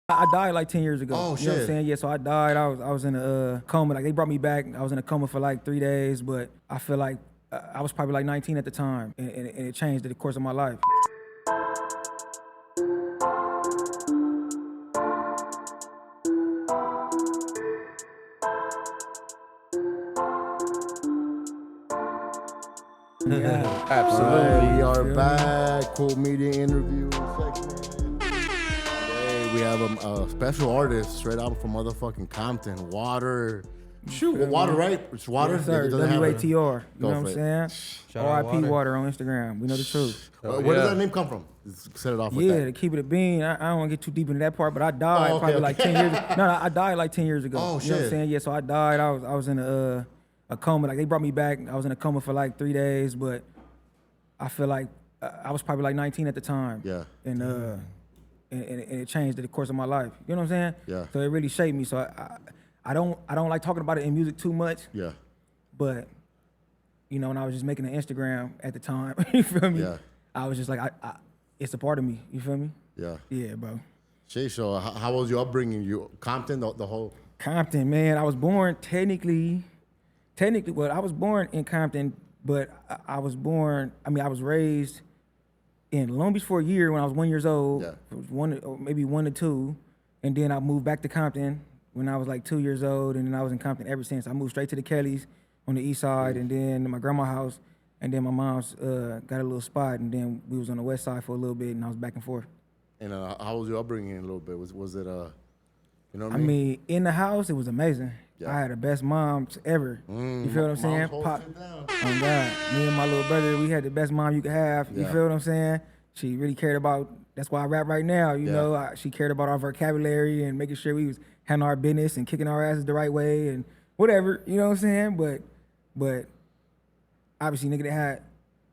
I died like 10 years ago. Oh, you know what I'm shit. saying? Yeah, so I died. I was in a coma. Like they brought me back. I was in a coma for like 3 days, but I feel like I was probably like 19 at the time, and it changed the course of my life. Yeah. Absolutely. We are back. Cool media interview segment. Today we have a special artist straight out from motherfucking Compton. WATR. Shoot. WATR, right? It's WATR. Yes, sir. It doesn't have a- WATR. You know Go what for I'm it. saying? Shout out RIP Water. Water on Instagram. We know the truth. Where yeah. does that name come from? Let's set it off with Yeah, that. to keep it a bean. I don't want to get too deep into that part, but I died Oh, okay, probably okay. like 10 years ago. No, I died like 10 years ago. Oh, You know what shit. I'm saying? Yeah, so I died. I was in a coma. Like they brought me back. I was in a coma for like 3 days, but I feel like I was probably like 19 at the time. Yeah. And it changed the course of my life. You know what I'm saying? Yeah. So it really shaped me. So I don't like talking about it in music too much, Yeah. but you know, when I was just making an Instagram at the time, you feel me? Yeah. I was just like, it's a part of me. You feel me? Yeah. Yeah, bro. Shay, so how was your upbringing? You Compton, the whole. Compton, man. I was born technically, well, I was born in Compton, but I was raised in Long Beach for a year when I was 1 year old. Yeah. It was maybe 1 to 2. And then I moved back to Compton when I was like 2 years old. And then I was in Compton ever since. I moved straight to the Kellys on the east side, and then my grandma's house. And then my mom's got a little spot. And then we was on the west side for a little bit, and I was back and forth. And how was your upbringing a little bit? Was it you know what I mean, in the house, it was amazing. Yeah. I had the best moms ever. You feel what I'm saying? Mom's hold shit down. Oh God, me and my little brother, we had the best mom you could have. You Yeah. feel what I'm saying? She really cared about. That's why I rap right now. You Yeah. know, she cared about our vocabulary and making sure we was handling our business and kicking our asses the right way and whatever. You know what I'm saying? But obviously, nigga, that had.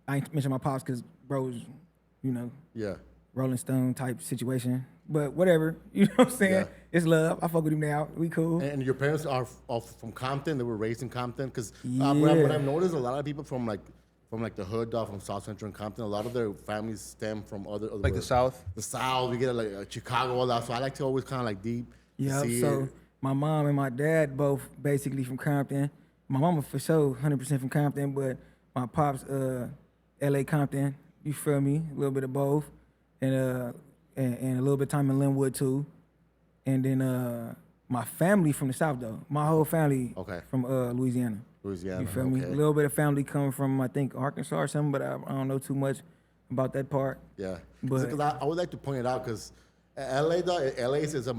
I ain't mention my pops because bro was, you know, Yeah. Rolling Stone type situation. But whatever, you know what I'm saying? Yeah. It's love. I fuck with him now. We cool. And your parents are from Compton. They were raised in Compton. Because Yeah. what I've noticed, a lot of people from the hood, from South Central and Compton, a lot of their families stem from other Like the South? The South. We get like Chicago, all that. So I like to always kind of like deep. Yeah, see so it. my mom and my dad both basically from Compton. My mama for sure 100% from Compton, but my pops LA Compton, you feel me? A little bit of both. And a little bit of time in Linwood too. And then my family from the South though. My whole family Okay. from Louisiana. Louisiana. You feel me? A okay. little bit of family coming from I think Arkansas or something, but I don't know too much about that part. Yeah. But- Because I would like to point it out because LA, though, LA is a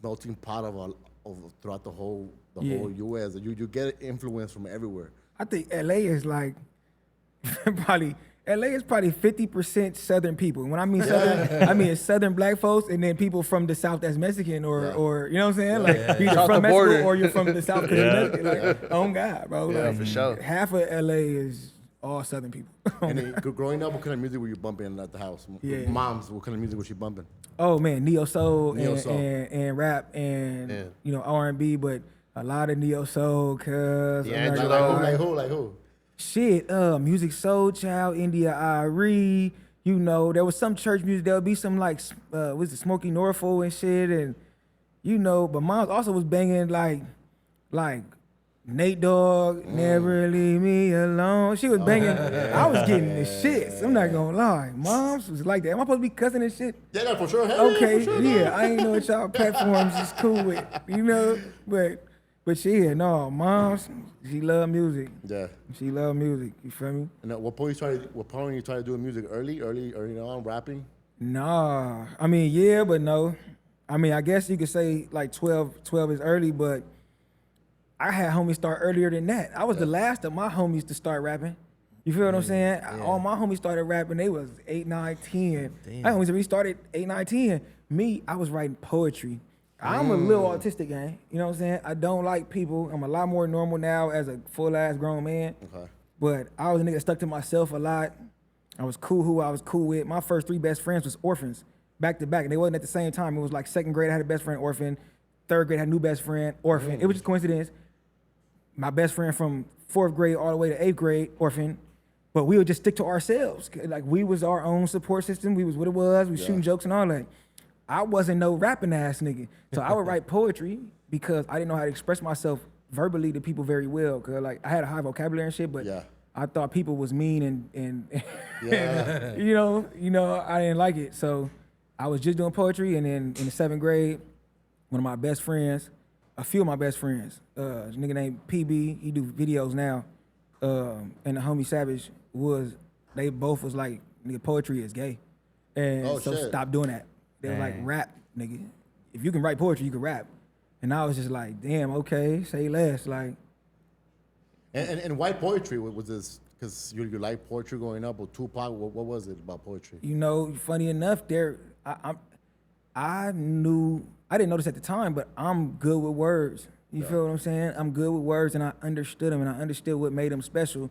melting pot of throughout the whole Yeah. whole U.S. You get influence from everywhere. I think LA is like LA is probably 50% Southern people. When I mean Southern, I mean it's Southern black folks and then people from the South that's Mexican or you know what I'm saying? Like you're either South from the Mexico border. or you're from the South because you're Mexican. Like, oh God, bro. Yeah, like, for sure. Half of LA is all Southern people. And then, growing up, what kind of music were you bumping at the house? Yeah. Moms, what kind of music was she bumping? Oh man, neo soul, Neo and, soul. and rap and Yeah. you know R&B, but a lot of neo soul, cuz D'Angelo. Like who? shit, Music Soul Child, India Ari, you know, there was some church music, there would be some like, was it Smokey Norfolk and shit, and you know, but mom also was banging like Nate Dogg, Never Leave Me Alone. She was banging, I was getting the shits, I'm not gonna lie. Moms was like that. Am I supposed to be cussing and shit? Yeah, no, for sure. Hell Okay, for sure, yeah, I ain't know what y'all platforms is cool with, you know, but yeah, no, moms, she love music. Yeah. She love music, you feel me? And at what point you started doing music early on, rapping? Nah, I mean, yeah, but no. I mean, I guess you could say like 12 is early, but I had homies start earlier than that. I was the last of my homies to start rapping. You feel what I'm saying? All my homies started rapping, they was 8, 9, 10. My homies already started 8, 9, 10. Me, I was writing poetry. I'm a little autistic, gang. You know what I'm saying? I don't like people. I'm a lot more normal now as a full-ass grown man. Okay. But I was a nigga that stuck to myself a lot. I was cool who I was cool with. My first 3 best friends was orphans, back to back. And they wasn't at the same time. It was like 2nd grade, I had a best friend, orphan. 3rd grade, I had a new best friend, orphan. It was just coincidence. My best friend from 4th grade all the way to 8th grade, orphan. But we would just stick to ourselves. Like we was our own support system. We was what it was. We shooting jokes and all that. I wasn't no rapping ass nigga. So I would write poetry because I didn't know how to express myself verbally to people very well. Cause like I had a high vocabulary and shit, but Yeah. I thought people was mean and Yeah. you know, I didn't like it. So I was just doing poetry, and then in the 7th grade, one of my best friends, a few of my best friends, a nigga named PB, he do videos now, and the homie Savage they both was like, nigga, poetry is gay. And Oh, so shit. stop doing that. They was like, rap, nigga. If you can write poetry, you can rap. And I was just like, damn, okay, say less. Like, And why poetry? Was this because you like poetry growing up, or Tupac? What was it about poetry? you know, funny enough, I knew, I didn't know this at the time, but I'm good with words. You feel what I'm saying? I'm good with words, and I understood them, and I understood what made them special.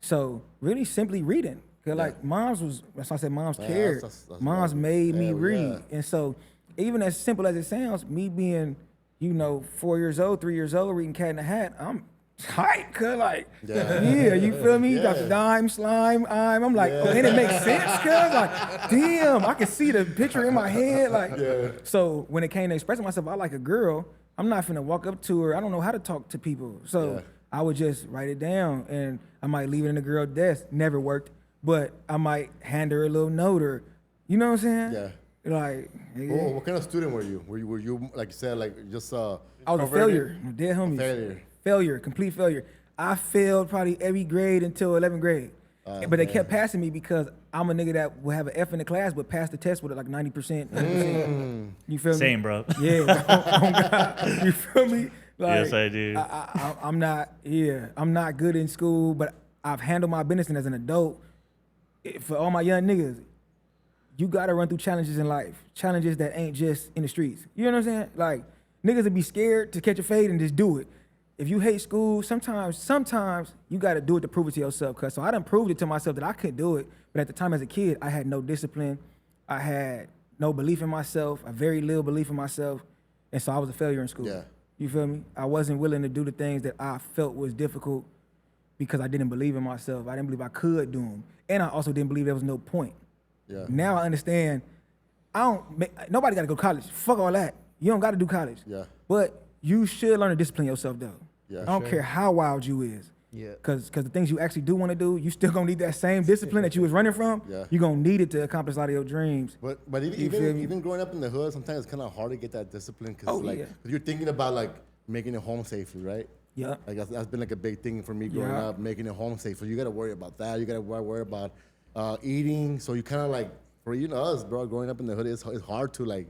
So really simply reading. Cause like moms that's why I said moms Yeah, cared. that's Moms right. made me Hell read. yeah. And so even as simple as it sounds, me being, 4 years old, 3 years old, reading Cat in the Hat, I'm tight, cuz like, yeah, you feel me? You got the dime, slime, I'm like, oh, and it makes sense, cuz like, damn, I can see the picture in my head, like, so when it came to expressing myself, I like a girl, I'm not finna walk up to her, I don't know how to talk to people, so I would just write it down, and I might leave it in the girl's desk, never worked, but I might hand her a little note, or, you know what I'm saying? Yeah. Like, Oh, what kind of student were you? Were you like you said, like just I was a failure, dead homies. failure? Complete failure. I failed probably every grade until 11th grade. But they kept passing me because I'm a nigga that will have an F in the class, but pass the test with like 90%. 90%. You feel me? Same, bro. Yeah. Oh God. You feel me? Like, Yes, I do. I'm not good in school, but I've handled my business, and as an adult, for all my young niggas, you gotta run through challenges in life. Challenges that ain't just in the streets. You know what I'm saying? Like, niggas would be scared to catch a fade and just do it. If you hate school, sometimes you gotta do it to prove it to yourself. Cause so I done proved it to myself that I could do it. But at the time as a kid, I had no discipline. I had no belief in myself, a very little belief in myself. And so I was a failure in school. Yeah. You feel me? I wasn't willing to do the things that I felt was difficult because I didn't believe in myself. I didn't believe I could do them. And I also didn't believe there was no point. Yeah. Now I understand. Nobody gotta go to college. Fuck all that. You don't gotta do college. Yeah. But you should learn to discipline yourself though. Yeah, I don't care how wild you is. Yeah. Cause the things you actually do want to do, you still gonna need that same discipline that you was running from. Yeah. You gonna need it to accomplish a lot of your dreams. But You feel me? even growing up in the hood, sometimes it's kind of hard to get that discipline because Oh, yeah. cause you're thinking about like making it home safely, right? Yeah. Like that's been like a big thing for me growing Yeah. up, making it home safe. So you got to worry about that. You got to worry about eating. So you kind of like, for us, bro, growing up in the hood, it's hard to like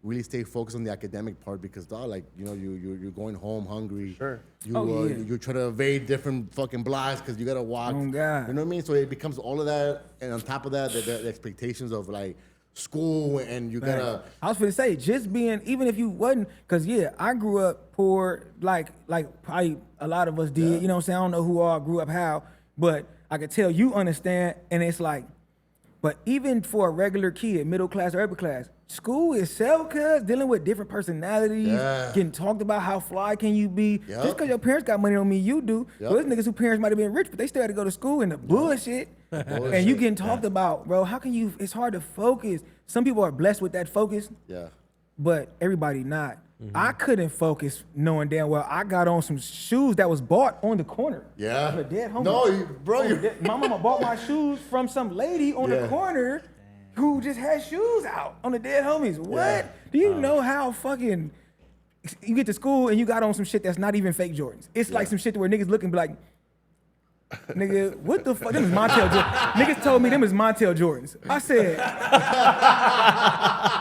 really stay focused on the academic part because, dog, like, you're going home hungry. Sure. You try to evade different fucking blocks because you got to walk. Oh, God. You know what I mean? So it becomes all of that. And on top of that, the expectations of like school and you got to. I was gonna say, just being, even if you wasn't, cause yeah, I grew up poor, like probably a lot of us did. Yeah. You know what I'm saying? I don't know who all grew up how, but I could tell you understand. And it's like, but even for a regular kid, middle class or upper class, school itself, cuz dealing with different personalities, Yeah. getting talked about how fly can you be. Yup. Just cause your parents got money don't mean you do. Yup. There's niggas whose parents might have been rich, but they still had to go to school in the bullshit. And you getting talked about, bro. How can you, it's hard to focus. Some people are blessed with that focus, Yeah. but everybody not. I couldn't focus knowing damn well I got on some shoes that was bought on the corner. Yeah. Of a dead homie. No, bro, On the dead- my mama bought my shoes from some lady on Yeah. the corner who just had shoes out on the dead homies. What? Yeah. Do you know how fucking you get to school and you got on some shit that's not even fake Jordans? It's like some shit where niggas look and be like, nigga, what the fuck? Them is Montel Jordans. Niggas told me them is Montel Jordans. I said,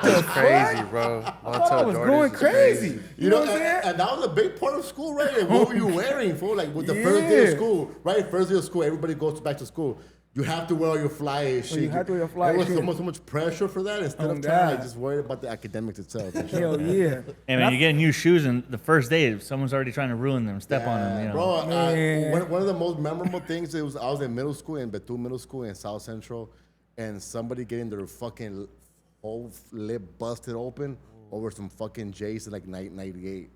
That's crazy, bro. I was going crazy. You know what I'm saying? And that was a big part of school, right? Like, what were you wearing, fool? Like, with the first day of Yeah. school, right? First day of school, everybody goes back to school. You have to wear all your fly shit. you have to wear your fly There was shit. so much pressure for that instead Oh, of trying to like, God. just worry about the academics itself. Hell yeah. And when you get new shoes, and the first day, someone's already trying to ruin them, step on them. You know? Bro, Man. one of the most memorable things, I was in middle school, in Betul Middle School in South Central, and somebody getting their fucking whole lip busted open over some fucking Jays in like 98.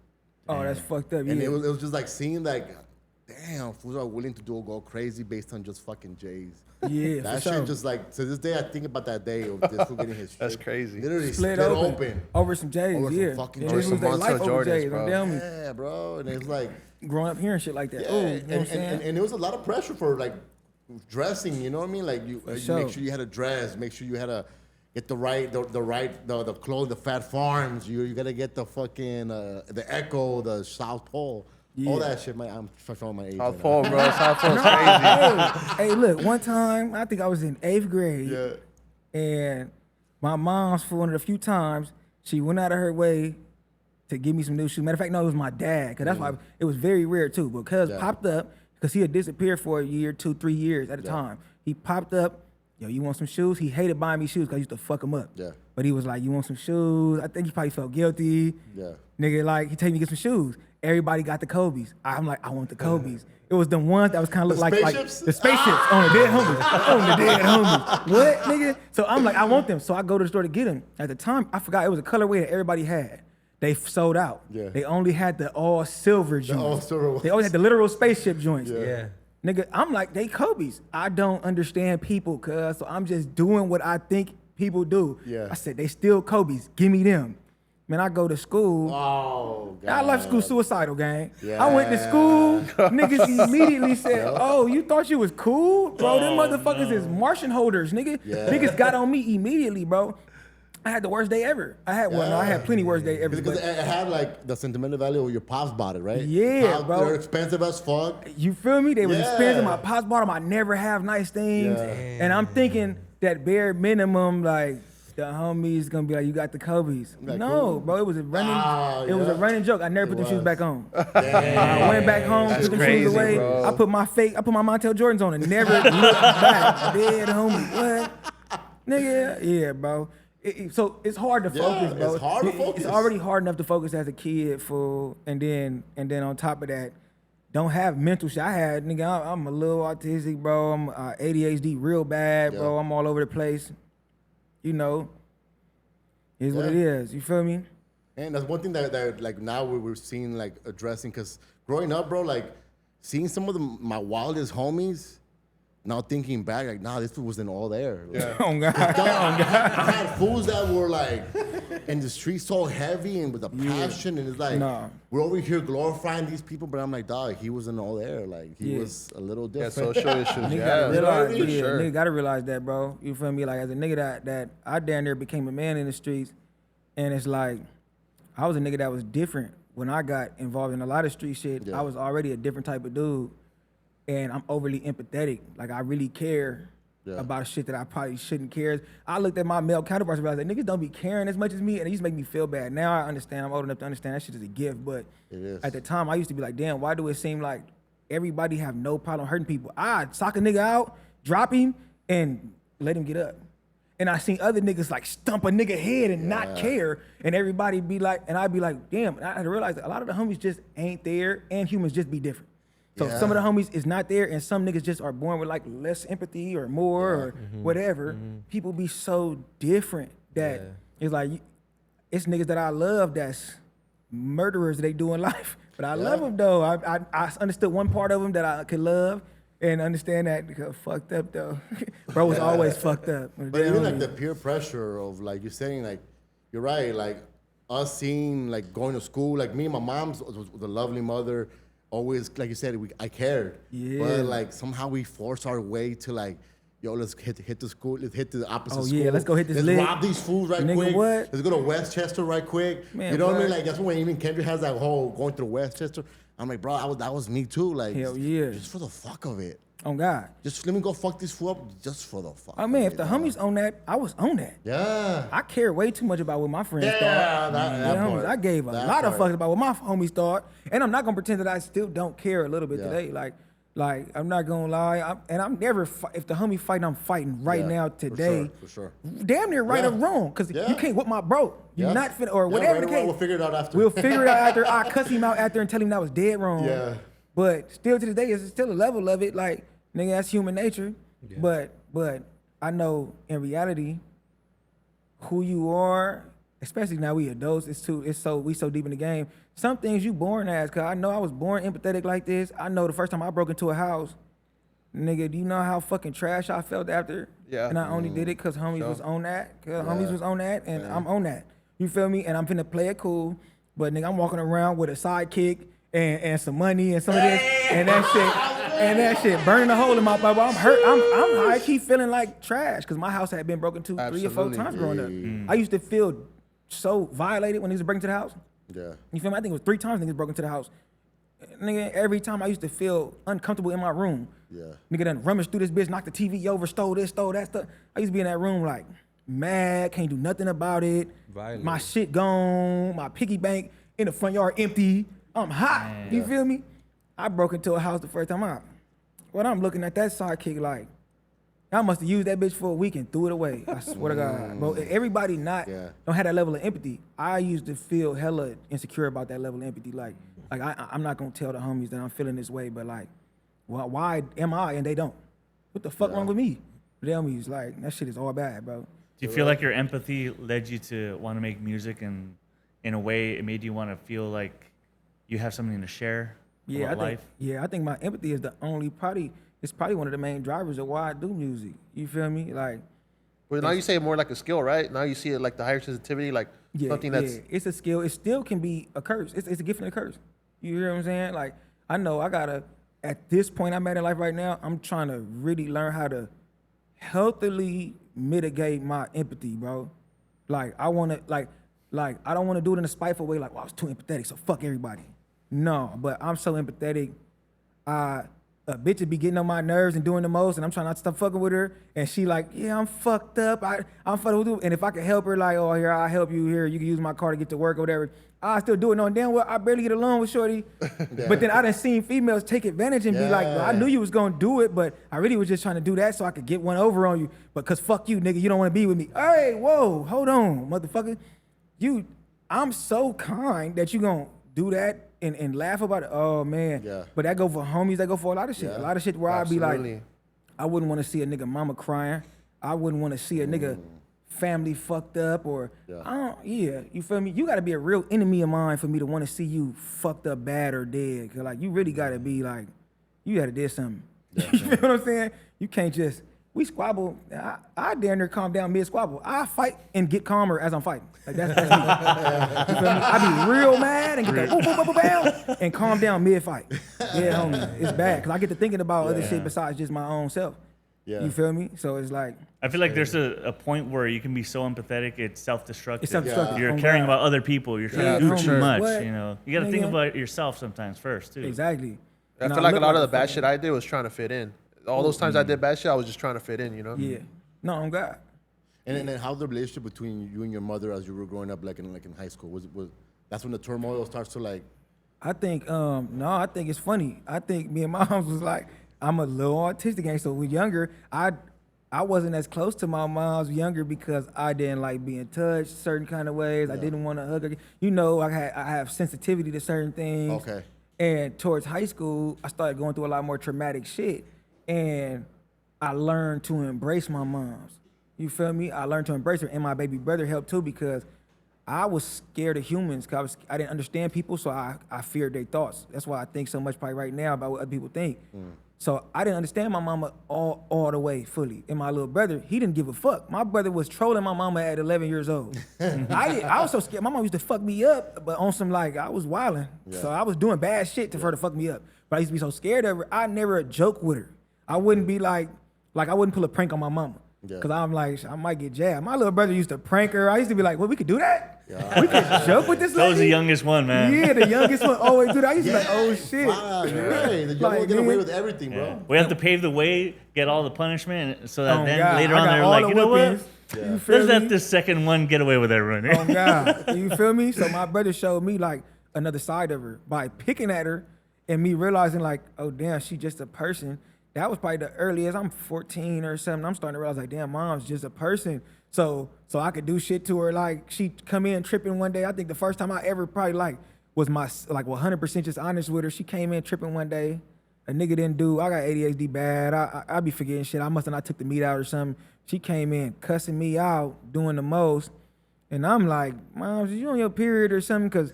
Oh, that's fucked up. Yeah. And it was just like seeing like, damn, fools are willing to go crazy based on just fucking J's. Yeah, That for shit sure. just like, to this day, I think about that day of this fool getting his That's shit crazy. literally split split open, open. over some J's, Over some yeah. fucking And J's. they lose their Over some life over Montel J's. Jordans, I'm bro. telling you. Yeah, bro. And it's like, Growing up hearing shit like that. yeah, Oh, you know what I'm saying? and it was a lot of pressure for like dressing, you know what I mean? Like you sure. make sure you had a dress, make sure you had to get the clothes, the Fat Farms. You gotta get the fucking the Echo, the South Pole, all Yeah. that shit. I'm showing my age. South right now. Pole, bro. South Pole's crazy. Hey, look, one time, I think I was in 8th grade, Yeah. and my mom's, for one of the few times, she went out of her way to give me some new shoes. Matter of fact, no, it was my dad, because that's why it was very rare, too. Because Yeah. popped up, because he had disappeared for a year, 2, 3 years at a Yeah. time. He popped up, yo, you want some shoes? He hated buying me shoes because I used to fuck him up. Yeah. But he was like, you want some shoes? I think he probably felt guilty. Yeah. Nigga, like, he take me to get some shoes. Everybody got the Kobe's. I'm like, I want the Kobe's. It was the ones that was kind of look like spaceships? the spaceships on the dead homies. On the dead homies. What, nigga? So I'm like, I want them. So I go to the store to get them. At the time, I forgot it was a colorway that everybody had. They sold out. Yeah. They only had the all silver joints. all silver They always had the literal spaceship joints. Yeah. Nigga, I'm like, they Kobe's. I don't understand people, cuz, so I'm just doing what I think people do. Yeah. I said, they still Kobe's. Give me them. Man, I go to school. Oh, God. I left school suicidal, gang. Yeah. I went to school. Niggas immediately said, "Oh, you thought you was cool, bro? Them motherfuckers is Martian holders, nigga." Yeah. Niggas got on me immediately, bro. I had the worst day ever. I had one. No, I had plenty worst day ever. Because but it had like the sentimental value of your pops bought it, right? Yeah, Pops, bro. They're expensive as fuck. you feel me? They was Yeah. expensive. My pops bought them. I never have nice things, Yeah. and I'm thinking that bare minimum, like the homies gonna be like, "You got the Kobe's." Like, No, cool. bro. It was a running. Ah, it was a yeah. running joke. I never put them shoes was. back on. I went back home, That's put them crazy, shoes away. bro. I put my Montel Jordans on and never looked back. Dead homie. What? Nigga, yeah, bro. So it's hard to focus, bro. it's hard to focus. It's already hard enough to focus as a kid, fool. And then on top of that, don't have mental shit. I had, nigga, I'm a little autistic, bro. I'm ADHD real bad, bro. Yeah. I'm all over the place. You know, is what it Yeah. is. You feel me? And that's one thing that like now we're seeing like addressing, because growing up, bro, like seeing some of my wildest homies, now thinking back, like, nah, this fool wasn't all there. Like, Oh God. I had fools that were like in the street so heavy and with a passion, and it's like Nah. we're over here glorifying these people, but I'm like, dog, he wasn't all there. Like he Yeah. was a little Yeah, different. social issues. Nigga Yeah, gotta realize, for yeah, sure. nigga gotta realize that, bro. You feel me? Like as a nigga that I damn near became a man in the streets, and it's like I was a nigga that was different when I got involved in a lot of street shit. Yeah. I was already a different type of dude, and I'm overly empathetic. Like I really care Yeah. about shit that I probably shouldn't care. I looked at my male counterparts and realized that niggas don't be caring as much as me, and it used to make me feel bad. Now I understand. I'm old enough to understand that shit is a gift, but It is. at the time I used to be like, damn, why do it seem like everybody have no problem hurting people? I'd sock a nigga out, drop him, and let him get up. And I seen other niggas like stump a nigga head and not care, and everybody be like, and I'd be like, damn. And I had to realize that a lot of the homies just ain't there, and humans just be different. So Yeah. some of the homies is not there, and some niggas just are born with like less empathy or more or whatever. People be so different that it's like it's niggas that I love that's murderers they do in life, but I love them though. I understood one part of them that I could love and understand that because fucked up though. Bro was always fucked up. But even like the peer pressure of like you're saying, like you're right, like us seeing like going to school, like me and my mom's was a lovely mother, always like you said, I cared. Yeah. But like somehow we force our way to like, yo, let's hit the school, let's hit the opposite Oh, school. yeah, let's go hit this Let's lick. rob these fools right Nigga, quick. what? Let's go to Westchester right quick. Man, you know what I mean? what? Like that's when even Kendrick has that whole going through Westchester. I'm like, bro, that was me too. Like, Hell yeah. just for the fuck of it. Oh God. Just let me go fuck this fool up just for the fuck. I mean, of if the it, homies on that, I was on that. Yeah. I care way too much about what my friends Yeah, thought. that You know, part. I gave a That lot of part. fucks about what my homies thought, and I'm not gonna pretend that I still don't care a little bit Yeah. today. Like I'm not gonna lie, I'm never. If the homie fighting, I'm fighting right Yeah, now for today. sure, for sure. Damn near right Yeah. or wrong, because Yeah. you can't whip my bro. You're Yeah. not finna, or Yeah, whatever right the or case. wrong, we'll figure it out after. We'll figure it out after. I cuss him out after and tell him that was dead wrong. Yeah. But still to this day, it's still a level of it. Like nigga, that's human nature. But I know in reality, who you are especially now we adults, we so deep in the game. Some things you born as, cause I know I was born empathetic like this. I know the first time I broke into a house, nigga, do you know how fucking trash I felt after? Yeah. And I only did it cause homies Sure. was on that. Cause homies was on that, and I'm on that. You feel me? And I'm finna play it cool, but nigga, I'm walking around with a sidekick and some money and some of this and that shit burning a hole in my bubble. I'm hurt. I'm high key feeling like trash because my house had been broken to 3 or 4 Absolutely. times growing up. I used to feel so violated when niggas break into the house. Yeah. You feel me? I think it was 3 times niggas broke into the house. Nigga, every time I used to feel uncomfortable in my room. Yeah. Nigga done rummaged through this bitch, knocked the TV over, stole this, stole that stuff. I used to be in that room like mad, can't do nothing about it. Violent. My shit gone, my piggy bank in the front yard empty. I'm hot. You feel me? I broke into a house the first time out. Well, I'm looking at that sidekick like, I must have used that bitch for a week and threw it away. I swear to God. Bro, everybody don't have that level of empathy. I used to feel hella insecure about that level of empathy. Like I'm not gonna tell the homies that I'm feeling this way, but like, well, why am I and they don't? What the fuck wrong with me? The homies, like, that shit is all bad, bro. Do you feel like your empathy led you to want to make music, and in a way it made you want to feel like you have something to share about life? I think my empathy is it's probably one of the main drivers of why I do music. You feel me? Like, Well, now you say it more like a skill, right? Now you see it like the higher sensitivity, like something that's it's a skill. It still can be a curse. It's a gift and a curse. You hear what I'm saying? Like, I know I gotta, at this point I'm at in life right now, I'm trying to really learn how to healthily mitigate my empathy, bro. Like, I wanna, like I don't wanna do it in a spiteful way, like, well, I was too empathetic, so fuck everybody. No, but I'm so empathetic. A bitch would be getting on my nerves and doing the most, and I'm trying not to stop fucking with her, and she like, yeah, I'm fucked up. I'm fucked with you. And if I could help her, like, oh, here, I'll help you here. You can use my car to get to work or whatever. I still do it knowing damn well I barely get along with shorty. But then I done seen females take advantage and be like, well, I knew you was gonna do it, but I really was just trying to do that so I could get one over on you. But cause fuck you, nigga, you don't wanna be with me. Hey, whoa, hold on, motherfucker. I'm so kind that you gonna do that and laugh about it. Oh man. Yeah. But that go for homies, that go for a lot of shit. Yeah. A lot of shit where I'd be like, Absolutely. I wouldn't want to see a nigga mama crying. I wouldn't want to see a nigga family fucked up or you feel me? You gotta be a real enemy of mine for me to want to see you fucked up bad or dead. Cause like you really gotta be like, you gotta do something. You feel what I'm saying? You can't just, we squabble. I dare near calm down mid squabble. I fight and get calmer as I'm fighting. Like that's me. You feel me? I be real mad and get that boom, boom, boom, boom, bam, and calm down mid fight. Yeah, homie, it's bad because I get to thinking about other shit besides just my own self. Yeah. You feel me? So it's like, I feel like there's a point where you can be so empathetic, it's self-destructive. It's self-destructive. You're Oh, caring God. about other people. You're trying Yeah, to do for too sure. much. What? You know, you got to think Nigga. about yourself sometimes first too. exactly. I And feel like a look lot of the a bad fucking- shit I did was trying to fit in. All those times I did bad shit, I was just trying to fit in, you know? Yeah. No, on God. And then how's the relationship between you and your mother as you were growing up, like in high school? Was that's when the turmoil starts to like? I think I think it's funny. I think me and moms was like, I'm a little autistic, and so when younger, I wasn't as close to my mom's younger because I didn't like being touched certain kind of ways. I didn't want to hug her. You know, I have sensitivity to certain things. Okay. And towards high school, I started going through a lot more traumatic shit, and I learned to embrace my moms. You feel me? I learned to embrace her, and my baby brother helped too because I was scared of humans because I didn't understand people, so I feared their thoughts. That's why I think so much probably right now about what other people think. So I didn't understand my mama all the way fully. And my little brother, he didn't give a fuck. My brother was trolling my mama at 11 years old. I was so scared. My mama used to fuck me up, but on some like, I was wilding. So I was doing bad shit for her to fuck me up. But I used to be so scared of her, I never joke with her. I wouldn't be like I wouldn't pull a prank on my mama. Yeah. Cause I'm like, I might get jabbed. My little brother used to prank her. I used to be like, well, we could do that? We could joke with this That was the lady? youngest one, man. Yeah, the youngest one always do that. I used to be like, oh shit. Wow, you're right. You Like, don't get away man. with everything, bro. We have to pave the way, get all the punishment, so that Oh, then God. later I on got they're all like, the you know what? whippings. You feel Let's me? let this second one get away with everyone. Oh God, you feel me? So my brother showed me like another side of her by picking at her and me realizing like, oh damn, she just a person. That was probably the earliest. I'm 14 or something. I'm starting to realize like, damn, mom's just a person. So I could do shit to her. Like she come in tripping one day. I think the first time I ever probably like was my like 100% just honest with her. She came in tripping one day. A nigga didn't do. I got ADHD bad. I be forgetting shit. I must have not took the meat out or something. She came in cussing me out, doing the most. And I'm like, Mom, you on your period or something? Because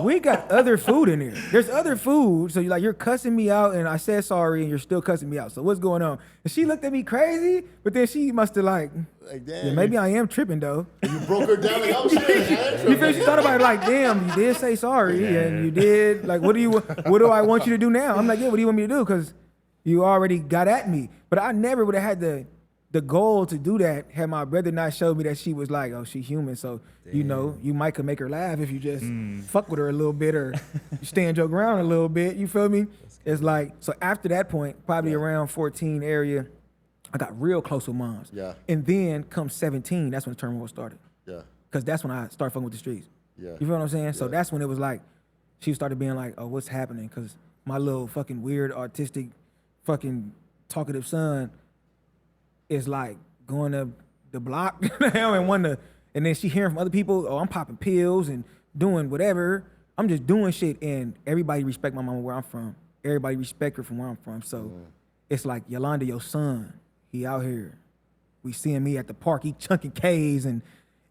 we got other food in there. There's other food. So you're cussing me out, and I said sorry, and you're still cussing me out. So what's going on? And she looked at me crazy, but then she must have damn, yeah, maybe I am tripping though. you broke her down like, oh shit. You feel? She thought about it like, damn, you did say sorry, and you did like, what do I want you to do now? I'm like, yeah, what do you want me to do? Because you already got at me. But I never would have had the goal to do that had my brother not showed me that she was like, oh, she's human. So, you might could make her laugh if you just fuck with her a little bit or you stand your ground a little bit. You feel me? It's like, so after that point, probably around 14 area, I got real close with moms. Yeah. And then come 17, that's when the turmoil started. Yeah. Because that's when I started fucking with the streets. Yeah. You feel what I'm saying? So Yeah. that's when it was like, she started being like, oh, what's happening? Because my little fucking weird, autistic, fucking talkative son is like going to the block and then she hearing from other people, oh, I'm popping pills and doing whatever. I'm just doing shit, and everybody respect my mama where I'm from. Everybody respect her from where I'm from. So it's like, Yolanda, your son, he out here. We seeing me at the park, he chunking K's and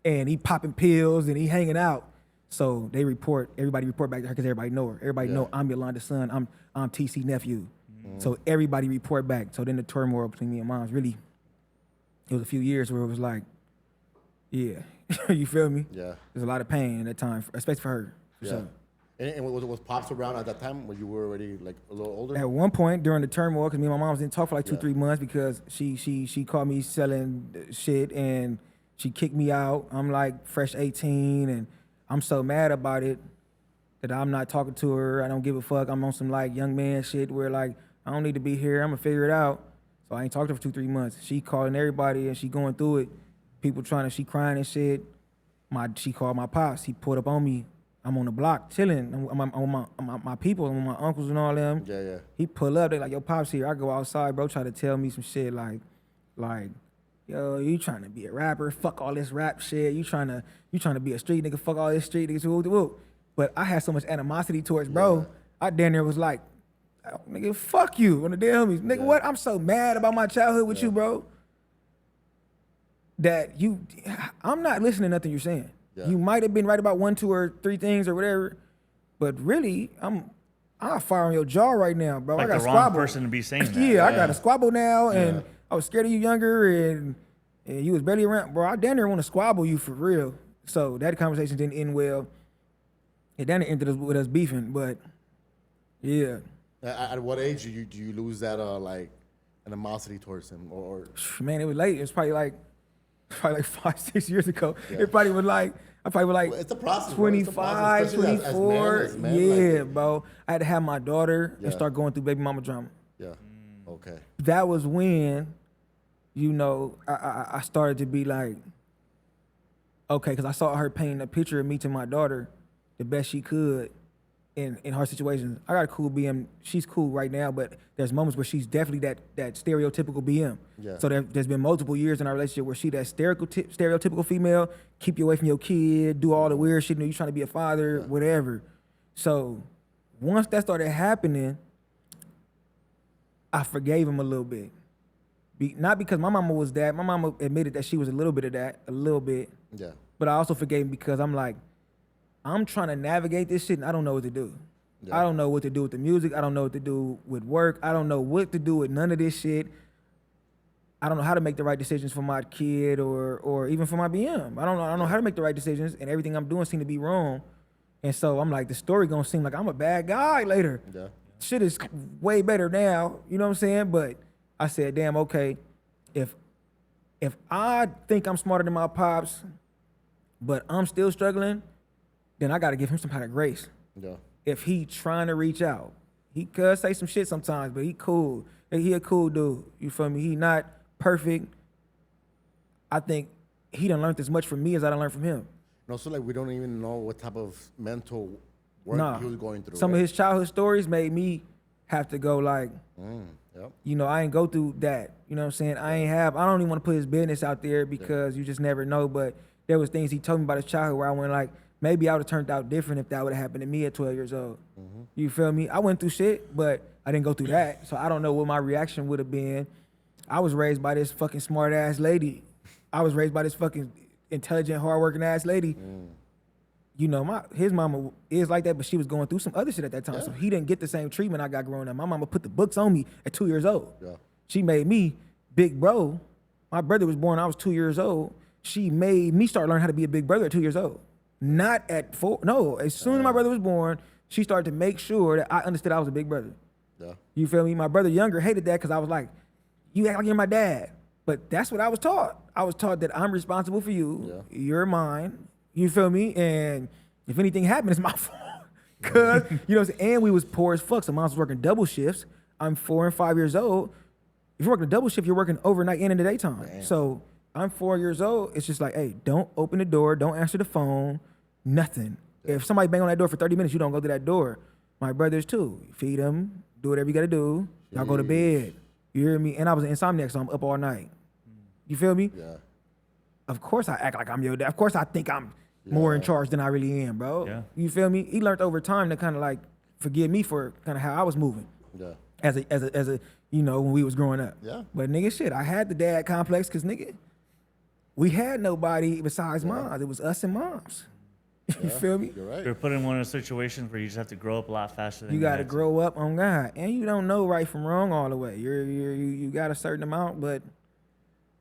he popping pills and he hanging out. So everybody report back to her because everybody know her. Everybody know I'm Yolanda's son. I'm TC nephew. So everybody report back. So then the turmoil between me and mom's really, it was a few years where it was like, yeah, you feel me? Yeah. There's a lot of pain at that time, especially for her. For sure. And was Pops around at that time when you were already like a little older? At one point during the turmoil, because me and my mom didn't talk for like 2-3 months because she caught me selling shit and she kicked me out. I'm like fresh 18 and I'm so mad about it that I'm not talking to her. I don't give a fuck. I'm on some like young man shit where like, I don't need to be here. I'm gonna figure it out. So I ain't talked to her for 2-3 months. She calling everybody and she going through it. People she crying and shit. She called my pops. He pulled up on me. I'm on the block chilling. I'm on my people, I'm with my uncles and all them. Yeah. He pull up. They like, yo, pops here. I go outside, bro. Try to tell me some shit like, yo, you trying to be a rapper? Fuck all this rap shit. You trying to be a street nigga? Fuck all this street niggas. Woo. But I had so much animosity towards bro. I damn near was like, oh, nigga, fuck you on the damn homies. Nigga, what? I'm so mad about my childhood with you, bro. That I'm not listening to nothing you're saying. Yeah. You might have been right about 1, 2, or 3 things or whatever, but really, I'll fire on your jaw right now, bro. Like I got the a squabble. wrong person to be saying that. Yeah, I got a squabble now, and I was scared of you younger, and you was barely around, bro. I damn near want to squabble you for real. So that conversation didn't end well. It damn near ended with us beefing, but yeah. At what age do you lose that like animosity towards him or? Man, it was late. It was probably like 5-6 years ago. It probably was like, I probably was like well, it's a process, 25, 24. As man, yeah, like, bro. I had to have my daughter and start going through baby mama drama. Yeah. Okay. That was when, I started to be like, okay, because I saw her painting a picture of me to my daughter the best she could in her situations. I got a cool BM. She's cool right now, but there's moments where she's definitely that stereotypical BM. Yeah. So there's been multiple years in our relationship where she that stereotypical female, keep you away from your kid, do all the weird shit, you trying to be a father, whatever. So once that started happening, I forgave him a little bit. Not because my mama was that. My mama admitted that she was a little bit of that, a little bit. Yeah. But I also forgave him because I'm like, I'm trying to navigate this shit and I don't know what to do. Yeah. I don't know what to do with the music. I don't know what to do with work. I don't know what to do with none of this shit. I don't know how to make the right decisions for my kid or even for my BM. I don't know how to make the right decisions, and everything I'm doing seems to be wrong. And so I'm like, the story gonna seem like I'm a bad guy later. Yeah. Shit is way better now, you know what I'm saying? But I said, damn, okay, if I think I'm smarter than my pops, but I'm still struggling, then I gotta give him some kind of grace. Yeah. If he trying to reach out, he could say some shit sometimes, but he cool. He a cool dude. You feel me? He not perfect. I think he done learned as much from me as I done learned from him. And also, like, we don't even know what type of mental work he was going through. Some of his childhood stories made me have to go like, I ain't go through that. You know what I'm saying? I don't even want to put his business out there because you just never know. But there was things he told me about his childhood where I went like, maybe I would have turned out different if that would have happened to me at 12 years old. Mm-hmm. You feel me? I went through shit, but I didn't go through that. So I don't know what my reaction would have been. I was raised by this fucking smart ass lady. I was raised by this fucking intelligent, hardworking ass lady. You know, his mama is like that, but she was going through some other shit at that time. Yeah. So he didn't get the same treatment I got growing up. My mama put the books on me at 2 years old. Yeah. She made me big bro. My brother was born, I was 2 years old. She made me start learning how to be a big brother at 2 years old. Not at 4. No, as soon as my brother was born, she started to make sure that I understood I was a big brother. Yeah. You feel me? My brother younger hated that because I was like, you act like you're my dad. But that's what I was taught. I was taught that I'm responsible for you. Yeah. You're mine. You feel me? And if anything happened, it's my fault. Cause, you know what I'm saying? And we was poor as fuck. So mom was working double shifts. I'm 4 and 5 years old. If you're working a double shift, you're working overnight and in the daytime. Damn. So I'm 4 years old. It's just like, hey, don't open the door. Don't answer the phone. Nothing. If somebody bang on that door for 30 minutes, you don't go to that door. My brothers too. Feed them. Do whatever you got to do. Y'all go to bed. You hear me? And I was an insomniac, so I'm up all night. You feel me? Yeah. Of course I act like I'm your dad. Of course I think I'm more in charge than I really am, bro. Yeah. You feel me? He learned over time to kind of like forgive me for kind of how I was moving Yeah. as a you know, when we was growing up. Yeah. But nigga, shit, I had the dad complex because nigga, we had nobody besides moms. It was us and moms. You feel me? You're right. You're put in one of those situations where you just have to grow up a lot faster than You got to had grow up on God, and you don't know right from wrong all the way. You got a certain amount, but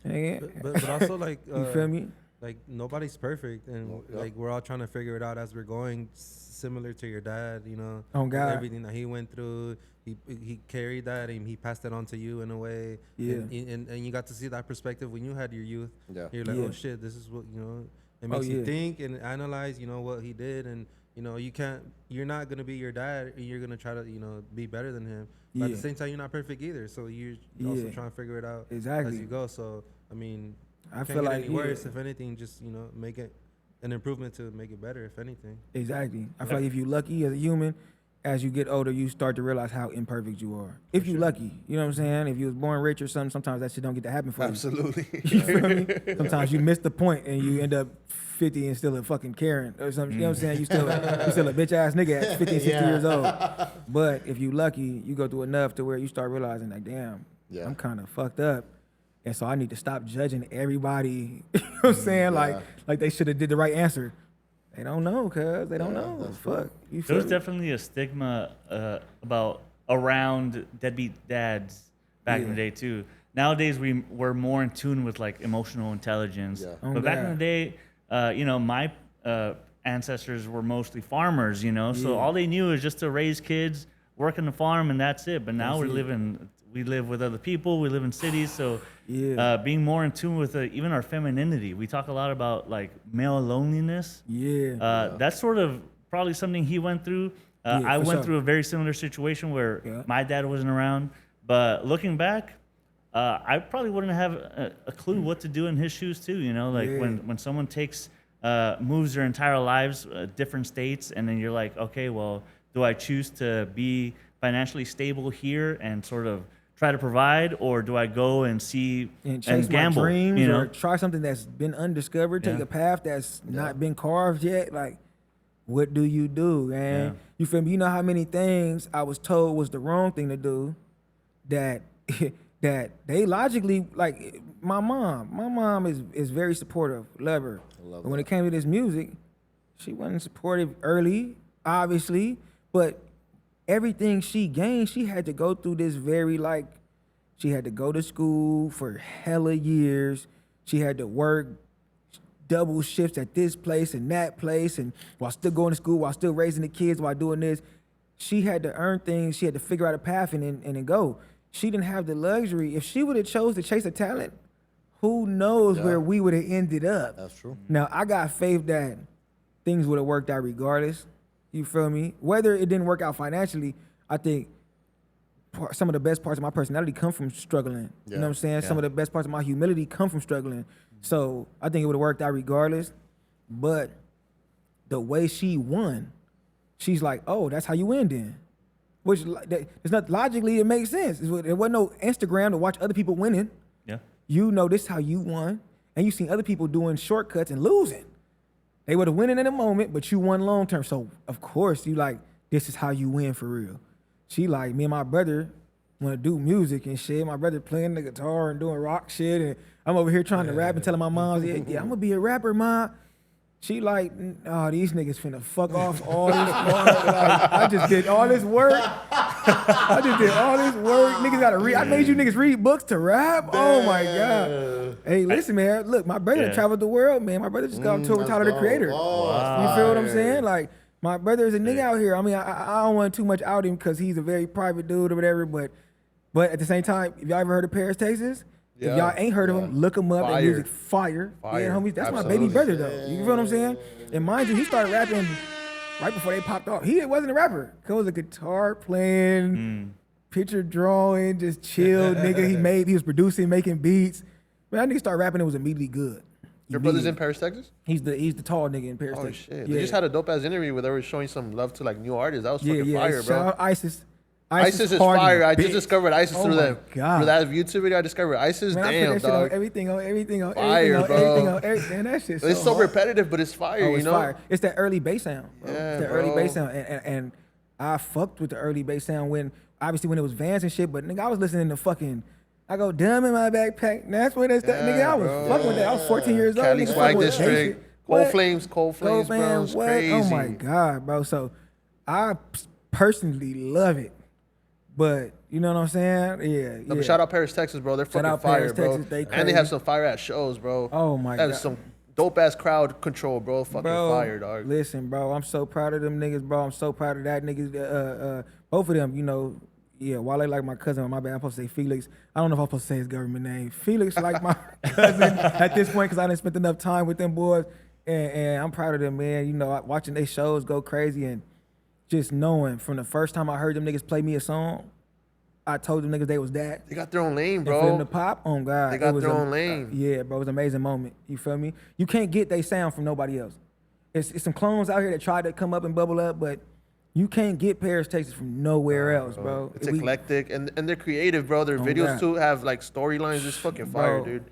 yeah, But also like you feel me? like nobody's perfect, and No, yeah. like we're all trying to figure it out as we're going. Similar to your dad, you know, On God. everything that he went through, he carried that and he passed it on to you in a way. Yeah. And you got to see that perspective when you had your youth. Yeah. You're like, Yeah. oh shit, this is what, you know. It Oh, makes you yeah. think and analyze, you know, what he did, and you know, you're not gonna be your dad. You're gonna try to, you know, be better than him. But at Yeah. the same time, you're not perfect either. So you're also Yeah. trying to figure it out Exactly. as you go. So I mean, I can't feel get like any worse. yeah. If anything, just, you know, make it an improvement to make it better. If anything. Exactly. I feel like if you're lucky as a human, as you get older, you start to realize how imperfect you are. If you're lucky, you know what I'm saying? If you was born rich or something, sometimes that shit don't get to happen for Absolutely. you. You feel me? Sometimes you miss the point and you end up 50 and still a fucking Karen or something. You know what I'm saying? You still a bitch ass nigga at 50 and 60 years old. But if you lucky, you go through enough to where you start realizing like, damn, Yeah. I'm kind of fucked up. And so I need to stop judging everybody. You know what I'm saying? Yeah. Like they should have did the right answer. They don't know, cuz they don't know. that's Fuck. You There feel was me? definitely a stigma about around deadbeat dads back in the Yeah. day too. Nowadays we're more in tune with like emotional intelligence. Yeah. Oh, But back in God. the day, you know, my ancestors were mostly farmers. You know, so Yeah. all they knew was just to raise kids, work in the farm, and that's it. But now That's we live with other people. We live in cities, so Yeah. being more in tune with even our femininity. We talk a lot about like male loneliness. Yeah. That's sort of probably something he went through. Yeah, I for went sure. through a very similar situation where Yeah. my dad wasn't around. But looking back, I probably wouldn't have a clue what to do in his shoes too. You know, like Yeah. when someone moves their entire lives, different states, and then you're like, okay, well, do I choose to be financially stable here and sort of try to provide, or do I go and see and chase gamble? my dreams You know, or try something that's been undiscovered, take Yeah. a path that's not been carved yet. Like, what do you do, man? Yeah. You feel me? You know how many things I was told was the wrong thing to do that that they logically, like my mom is very supportive, love her. love But when it came to this music, she wasn't supportive early, obviously, but everything she gained, she had to go through this very like, she had to go to school for hella years. She had to work double shifts at this place and that place, and while still going to school, while still raising the kids, while doing this. She had to earn things. She had to figure out a path and then go. She didn't have the luxury. If she would have chose to chase a talent, who knows Yeah. where we would have ended up. That's true. Now, I got faith that things would have worked out regardless. You feel me? Whether it didn't work out financially, I think some of the best parts of my personality come from struggling. You know what I'm saying? Some of the best parts of my humility come from struggling. So I think it would have worked out regardless. But the way she won, she's like, oh, that's how you win then. Which it's not logically, it makes sense. There wasn't no Instagram to watch other people winning. yeah. You know this how you won, and you seen other people doing shortcuts and losing. They would have winning in a moment, but you won long term. So of course you like, this is how you win for real. She like, me and my brother want to do music and shit. My brother playing the guitar and doing rock shit, and I'm over here trying to rap and telling my mom, yeah, I'm gonna be a rapper, mom. She like, oh, these niggas finna fuck off all this work. Like, I just did all this work. Niggas gotta read. I made you niggas read books to rap. Oh my God. Hey, listen, man. Look, my brother traveled the world, man. My brother just got on tour with Tyler the Creator. You feel what I'm saying? Like, my brother is a nigga out here. I mean, I don't want too much out him because he's a very private dude or whatever. But at the same time, if y'all ever heard of Paris, Texas? If y'all ain't heard of him, look him up. That music fire. Yeah, homies. That's my baby brother though. You feel what I'm saying? And mind you, he started rapping right before they popped off. He wasn't a rapper. He was a guitar playing, picture drawing, just chill nigga. He was producing, making beats. Man, that nigga started rapping. It was immediately good. Your brother's in Paris, Texas? He's the tall nigga in Paris, Texas. Shit. Yeah. They just had a dope ass interview where they were showing some love to like new artists. That was fucking fire, Shout bro. out ISIS. ISIS is party, fire. I bitch. just discovered ISIS Oh through my that God. through that YouTube video. I discovered ISIS. Man, I Damn, put that shit dog. on everything. Fire, bro. Man, that shit It's so repetitive, but it's fire. Oh, it's you know, fire. It's that early bass sound. Bro. Yeah, It's that bro. early bass sound. And I fucked with the early bass sound when it was Vans and shit, but nigga, I was listening to fucking, I go dumb in my backpack. And that's when that nigga, I was fucking with that. I was 14 years old. Cali nigga, Swag fucking with that District, shit. Cold What? Flames, bro. It's What? crazy. Oh my God, bro. So I personally love it. But you know what I'm saying? Yeah. No, but shout out Paris, Texas, bro. They're fucking out fire, Paris, bro. Texas. They And they crazy. have some fire ass shows, bro. Oh my They have God. some dope ass crowd control, bro. Fucking fire, dog. Listen, bro, I'm so proud of them niggas, bro. I'm so proud of that niggas. Both of them, you know. Yeah, Wale like my cousin. My bad. I'm supposed to say Felix. I don't know if I'm supposed to say his government name. Felix like my cousin at this point because I didn't spend enough time with them boys. And I'm proud of them, man. You know, watching their shows go crazy and just knowing from the first time I heard them niggas play me a song, I told them niggas they was that. They got their own lane, And for them to bro. pop, oh God. They got it was their own lane. Yeah, bro, it was an amazing moment. You feel me? You can't get they sound from nobody else. It's some clones out here that tried to come up and bubble up, but you can't get Paris, Texas from nowhere else, bro. It's eclectic and they're creative, bro. Their videos God. too have like storylines. It's fucking fire, Bro, dude.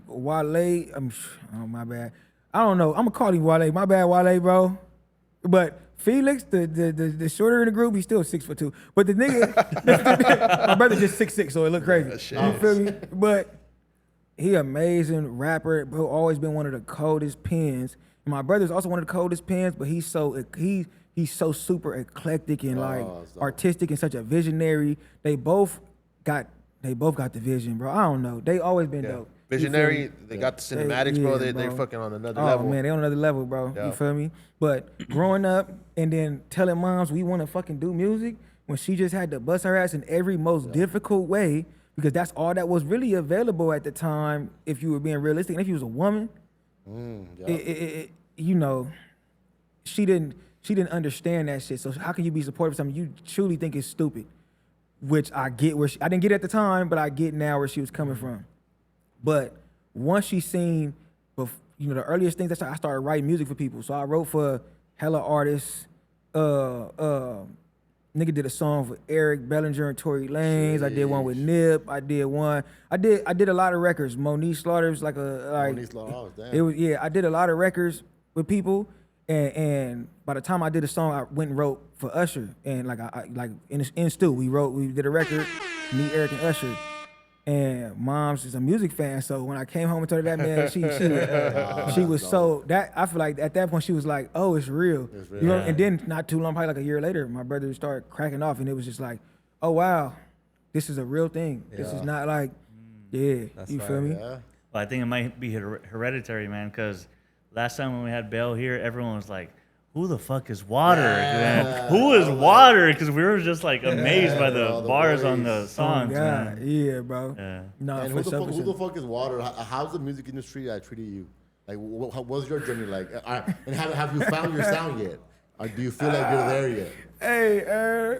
Wale, oh my bad. I don't know. I'm gonna call him Wale. My bad, Wale, bro. But Felix, the shorter in the group, he's still 6'2". But the nigga, my brother just 6'6", so it look crazy. shit. You feel me? But he amazing rapper, bro. Always been one of the coldest pens. And my brother's also one of the coldest pens, but he's so super eclectic and like artistic and such a visionary. They both got the vision, bro. I don't know. They always been dope. You feel Visionary. me? They got the cinematics, bro. They're fucking on another level. Oh man, they on another level, bro. Yeah. You feel me? But growing up and then telling moms we want to fucking do music when she just had to bust her ass in every most difficult way because that's all that was really available at the time. If you were being realistic, and if you was a woman, you know, she didn't understand that shit. So how can you be supportive of something you truly think is stupid? Which I get I didn't get it at the time, but I get now where she was coming from. But once she seen, you know, the earliest things, I started writing music for people. So I wrote for hella artists. Nigga did a song for Eric Bellinger and Tory Lanez. I did one with Nip. I did a lot of records. Monique Slaughter's Monique Slaughter, damn. it was I did a lot of records with people. And by the time I did a song, I went and wrote for Usher. And like in Stu, we did a record, me, Eric, and Usher. And mom's is a music fan, so when I came home and told her that, man, she was so that I feel like at that point she was like, oh, it's real. You know. And then not too long, probably like a year later, my brother started cracking off, and it was just like, oh wow, this is a real thing. This is not like, you feel me? Yeah. Well, I think it might be hereditary, man, because last time when we had Bell here, everyone was like, who the fuck is Water? Man? Who is Water? Because we were just like amazed by the bars on the songs, Oh, God. man. Yeah, bro. Yeah. No, And for who sure. the fuck is Water? How's the music industry treated you? Like, what was your journey like? And have you found your sound yet? Or do you feel like you're there yet? Hey,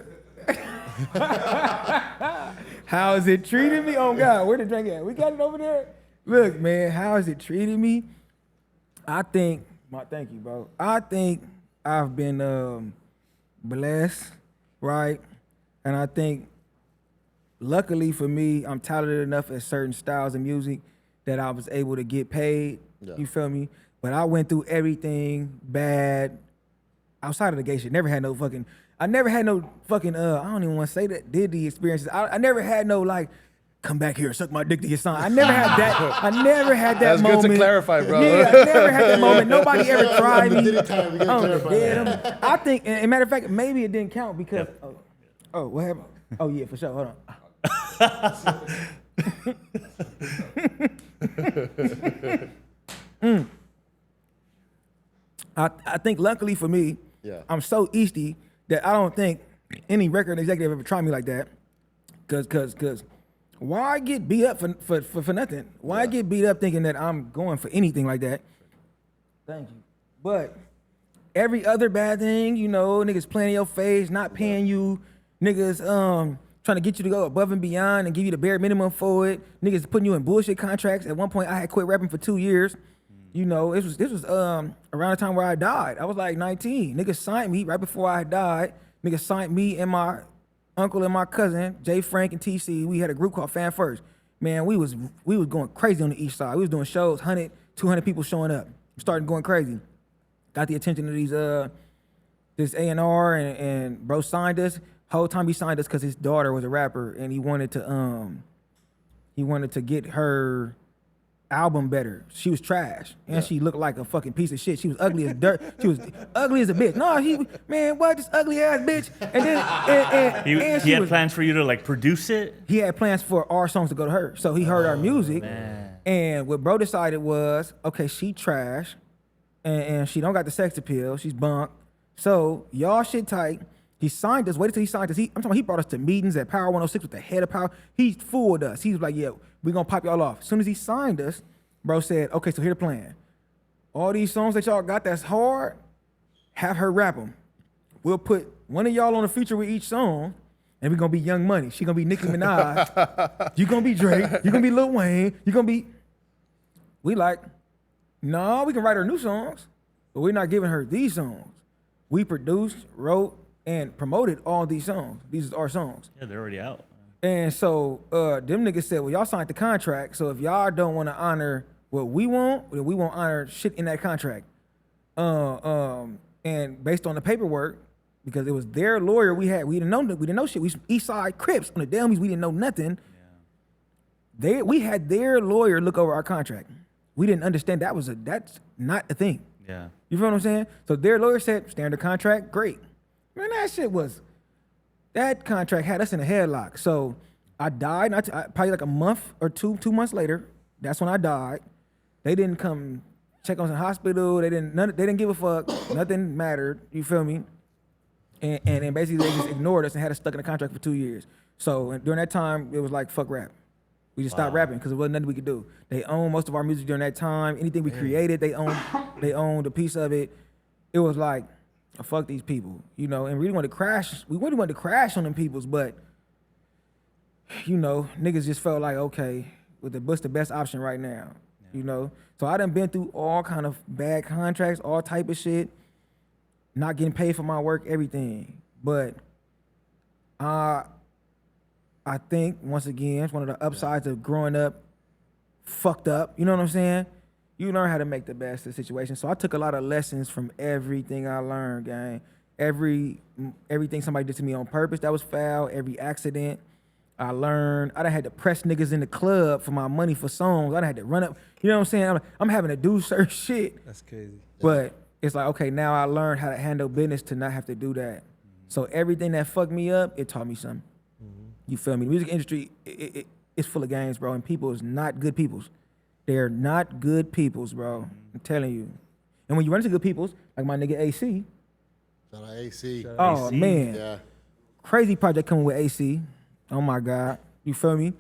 how is it treating me? Oh God, where the drink at? We got it over there. Look, man, how is it treating me? Thank you, bro. I think I've been blessed, right? And I think, luckily for me, I'm talented enough at certain styles of music that I was able to get paid. Yeah. You feel me? But I went through everything bad outside of the gay shit. I never had no fucking, I don't even want to say that, did the experiences. I never had no like come back here, suck my dick to get signed. I never had that. I never had that That's moment. good to clarify, bro. Yeah, I never had that moment. Nobody ever tried me. We did it time. We gotta clarify that. I think, and matter of fact, maybe it didn't count because. Oh, what happened? Oh yeah, for sure. Hold on. I think luckily for me, Yeah. I'm so Easty that I don't think any record executive ever tried me like that. Cause why get beat up for nothing? Why get beat up thinking that I'm going for anything like that? Thank you. But every other bad thing, you know, niggas playing in your face, not paying you, niggas trying to get you to go above and beyond and give you the bare minimum for it, niggas putting you in bullshit contracts. At one point I had quit rapping for 2 years. You know, this was around the time where I died. I was like 19. Niggas signed me right before I died. Niggas signed me and my uncle and my cousin, Jay Frank and TC. We had a group called Fan First. Man, we was going crazy on the east side. We was doing shows, 100, 200 people showing up. Started going crazy. Got the attention of these this A&R and bro signed us. Whole time he signed us because his daughter was a rapper and he wanted to get her album better. She was trash and she looked like a fucking piece of shit. She was ugly as dirt. She was ugly as a bitch. No, man, what, this ugly ass bitch? And then He had plans for you to like produce it. he had plans for our songs to go to her. So he heard our music, and what bro decided was, okay, she trash, and she don't got the sex appeal. She's bunk. So y'all shit tight. He signed us. Waited till he signed us. I'm talking about he brought us to meetings at Power 106 with the head of Power. He fooled us. He was like, yeah, we gonna pop y'all off. As soon as he signed us, bro said, okay, so here the plan. All these songs that y'all got that's hard, have her rap them. We'll put one of y'all on a feature with each song, and we gonna be Young Money. She gonna be Nicki Minaj. You gonna be Drake. You gonna be Lil Wayne. You gonna be. We like, no, we can write her new songs, but we're not giving her these songs. We produced, wrote, and promoted all these songs. These are our songs. Yeah, they're already out. And so them niggas said, well, y'all signed the contract, so if y'all don't want to honor what we want, then we won't honor shit in that contract. And based on the paperwork, because it was their lawyer we didn't know shit. We East Side Crips on the Delmies, we didn't know nothing. We had their lawyer look over our contract. We didn't understand that's not a thing. Yeah. You feel what I'm saying? So their lawyer said, standard contract, great. Man, that contract had us in a headlock. So I died, probably like a month or 2 months later, that's when I died. They didn't come check on us in the hospital. They didn't give a fuck. Nothing mattered. You feel me? And basically they just ignored us and had us stuck in a contract for 2 years. So during that time, it was like, fuck rap. We just stopped rapping because there wasn't nothing we could do. They owned most of our music during that time. Anything we created, they owned a piece of it. It was like, fuck these people, you know, and we really wanted to crash on them peoples, but you know, niggas just felt like, okay, what's the best option right now, you know? So I done been through all kind of bad contracts, all type of shit, not getting paid for my work, everything. But I think, once again, it's one of the upsides of growing up fucked up, you know what I'm saying? You learn how to make the best of the situation. So I took a lot of lessons from everything I learned, gang. Everything somebody did to me on purpose that was foul, every accident I learned. I done had to press niggas in the club for my money for songs. I done had to run up, you know what I'm saying? I'm having to do certain shit. That's crazy. But it's like, okay, now I learned how to handle business to not have to do that. So everything that fucked me up, it taught me something. You feel me? The music industry, it's full of games, bro, and people is not good peoples. They're not good peoples, bro. I'm telling you. And when you run into good peoples, like my nigga AC. Shout out AC. Oh, AC. man. Yeah. Crazy project coming with AC. Oh, my God. You feel me?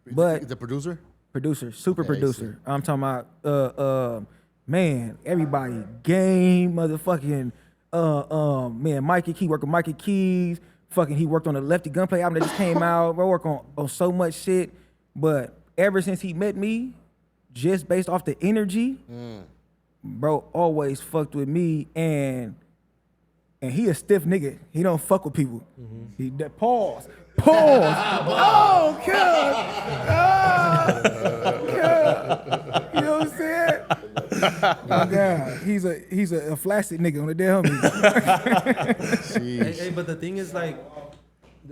But The producer? producer, super Okay, producer. I'm talking about, man, everybody. Game, motherfucking, man, Mikey Key, working Mikey Keys. Fucking, he worked on the Lefty Gunplay album that just came out. Bro, work on so much shit. But ever since he met me, just based off the energy, bro always fucked with me, and he a stiff nigga. He don't fuck with people. He pause. Oh, God. You know what I'm saying? Oh God, he's a flaccid nigga on the damn. Hey, but the thing is, like,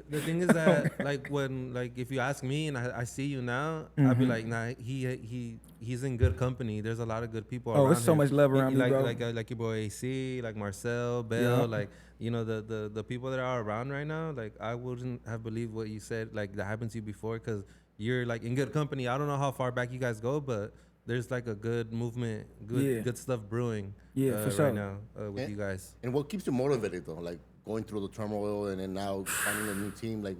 The thing is that like when like if you ask me and I see you now, I'd be like, nah, he's in good company. There's a lot of good people around it's so him. much love around me, like, bro. Like your boy AC, like Marcel, Bell, Yeah. like you know the people that are around right now. Like I wouldn't have believed what you said like that happened to you before because you're like in good company. I don't know how far back you guys go, but there's like a good movement, good stuff brewing. Yeah, for sure. Right now with you guys. And what keeps you motivated though? Like going through the turmoil and then now finding a new team. Like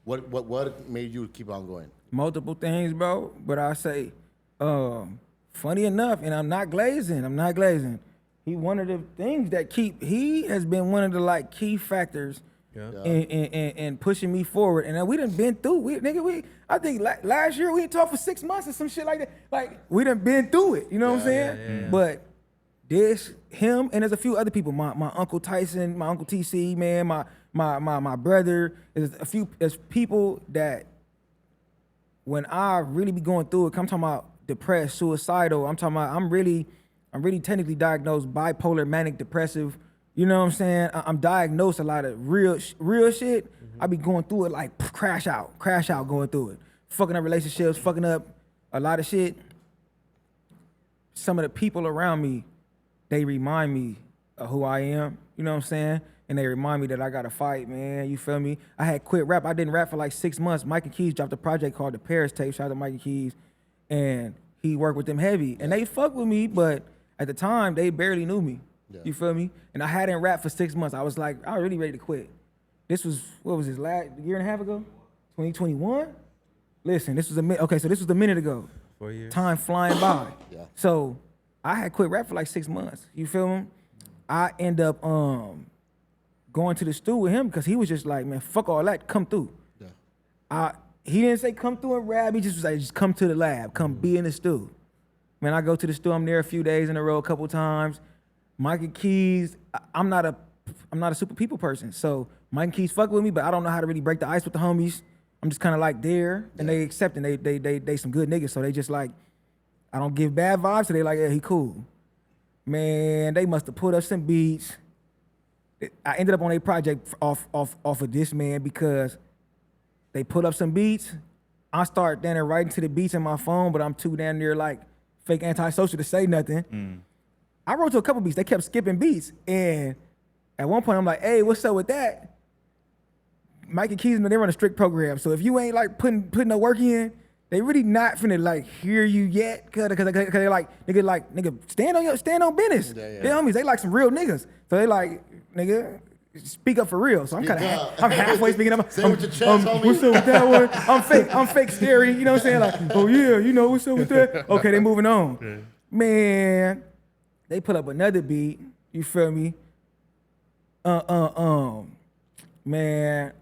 what made you keep on going? Multiple things, bro. But I say, funny enough, and I'm not glazing. He one of the things that he has been one of the like key factors in pushing me forward. And we done been through, I think last year we didn't talk for 6 months or some shit like that. Like we done been through it, you know what I'm saying? Yeah. But him, and there's a few other people, my Uncle Tyson, my Uncle TC, man, my brother, there's people that when I really be going through it, I'm talking about depressed, suicidal, I'm really technically diagnosed bipolar, manic depressive. You know what I'm saying? I'm diagnosed a lot of real shit. Mm-hmm. I be going through it like crash out, going through it. Fucking up relationships, fucking up a lot of shit. Some of the people around me, they remind me of who I am. You know what I'm saying? And they remind me that I gotta fight, man. You feel me? I had quit rap. I didn't rap for like 6 months. Mike and Keys dropped a project called The Paris Tape. Shout out to Mike and Keys. And he worked with them heavy. And they fucked with me, but at the time, they barely knew me. Yeah. You feel me? And I hadn't rapped for 6 months. I was really ready to quit. This was, what was this, last year and a half ago? 2021? Listen, this was a minute ago. 4 years. Time flying by. Yeah. So I had quit rap for like 6 months. You feel me? I end up going to the stew with him because he was just like, man, fuck all that, come through. Yeah. He didn't say come through and rap. He just was like, just come to the lab, come be in the stew. Man, I go to the stew. I'm there a few days in a row, a couple times. Mike and Keys, I'm not a super people person. So Mike and Keys fuck with me, but I don't know how to really break the ice with the homies. I'm just kind of like there, and they accept, and they some good niggas. So they just like, I don't give bad vibes, so they like, yeah, he cool. Man, they must have put up some beats. I ended up on a project off of this, man, because they put up some beats. I start down there writing to the beats in my phone, but I'm too down there like fake antisocial to say nothing. I wrote to a couple beats. They kept skipping beats. And at one point, I'm like, hey, what's up with that? Mike and Keys, they run a strict program. So if you ain't like putting no work in, they really not finna like hear you yet. Cause they're like, nigga, stand on business. Yeah. They homies, they like some real niggas. So they like, nigga, speak up for real. So I'm kind of I'm halfway speaking up. Say it with your chest, homie. What's up with that one? I'm fake scary. You know what I'm saying? Like, oh yeah, you know what's up with that? Okay, they moving on. Yeah. Man, they put up another beat. You feel me? Man,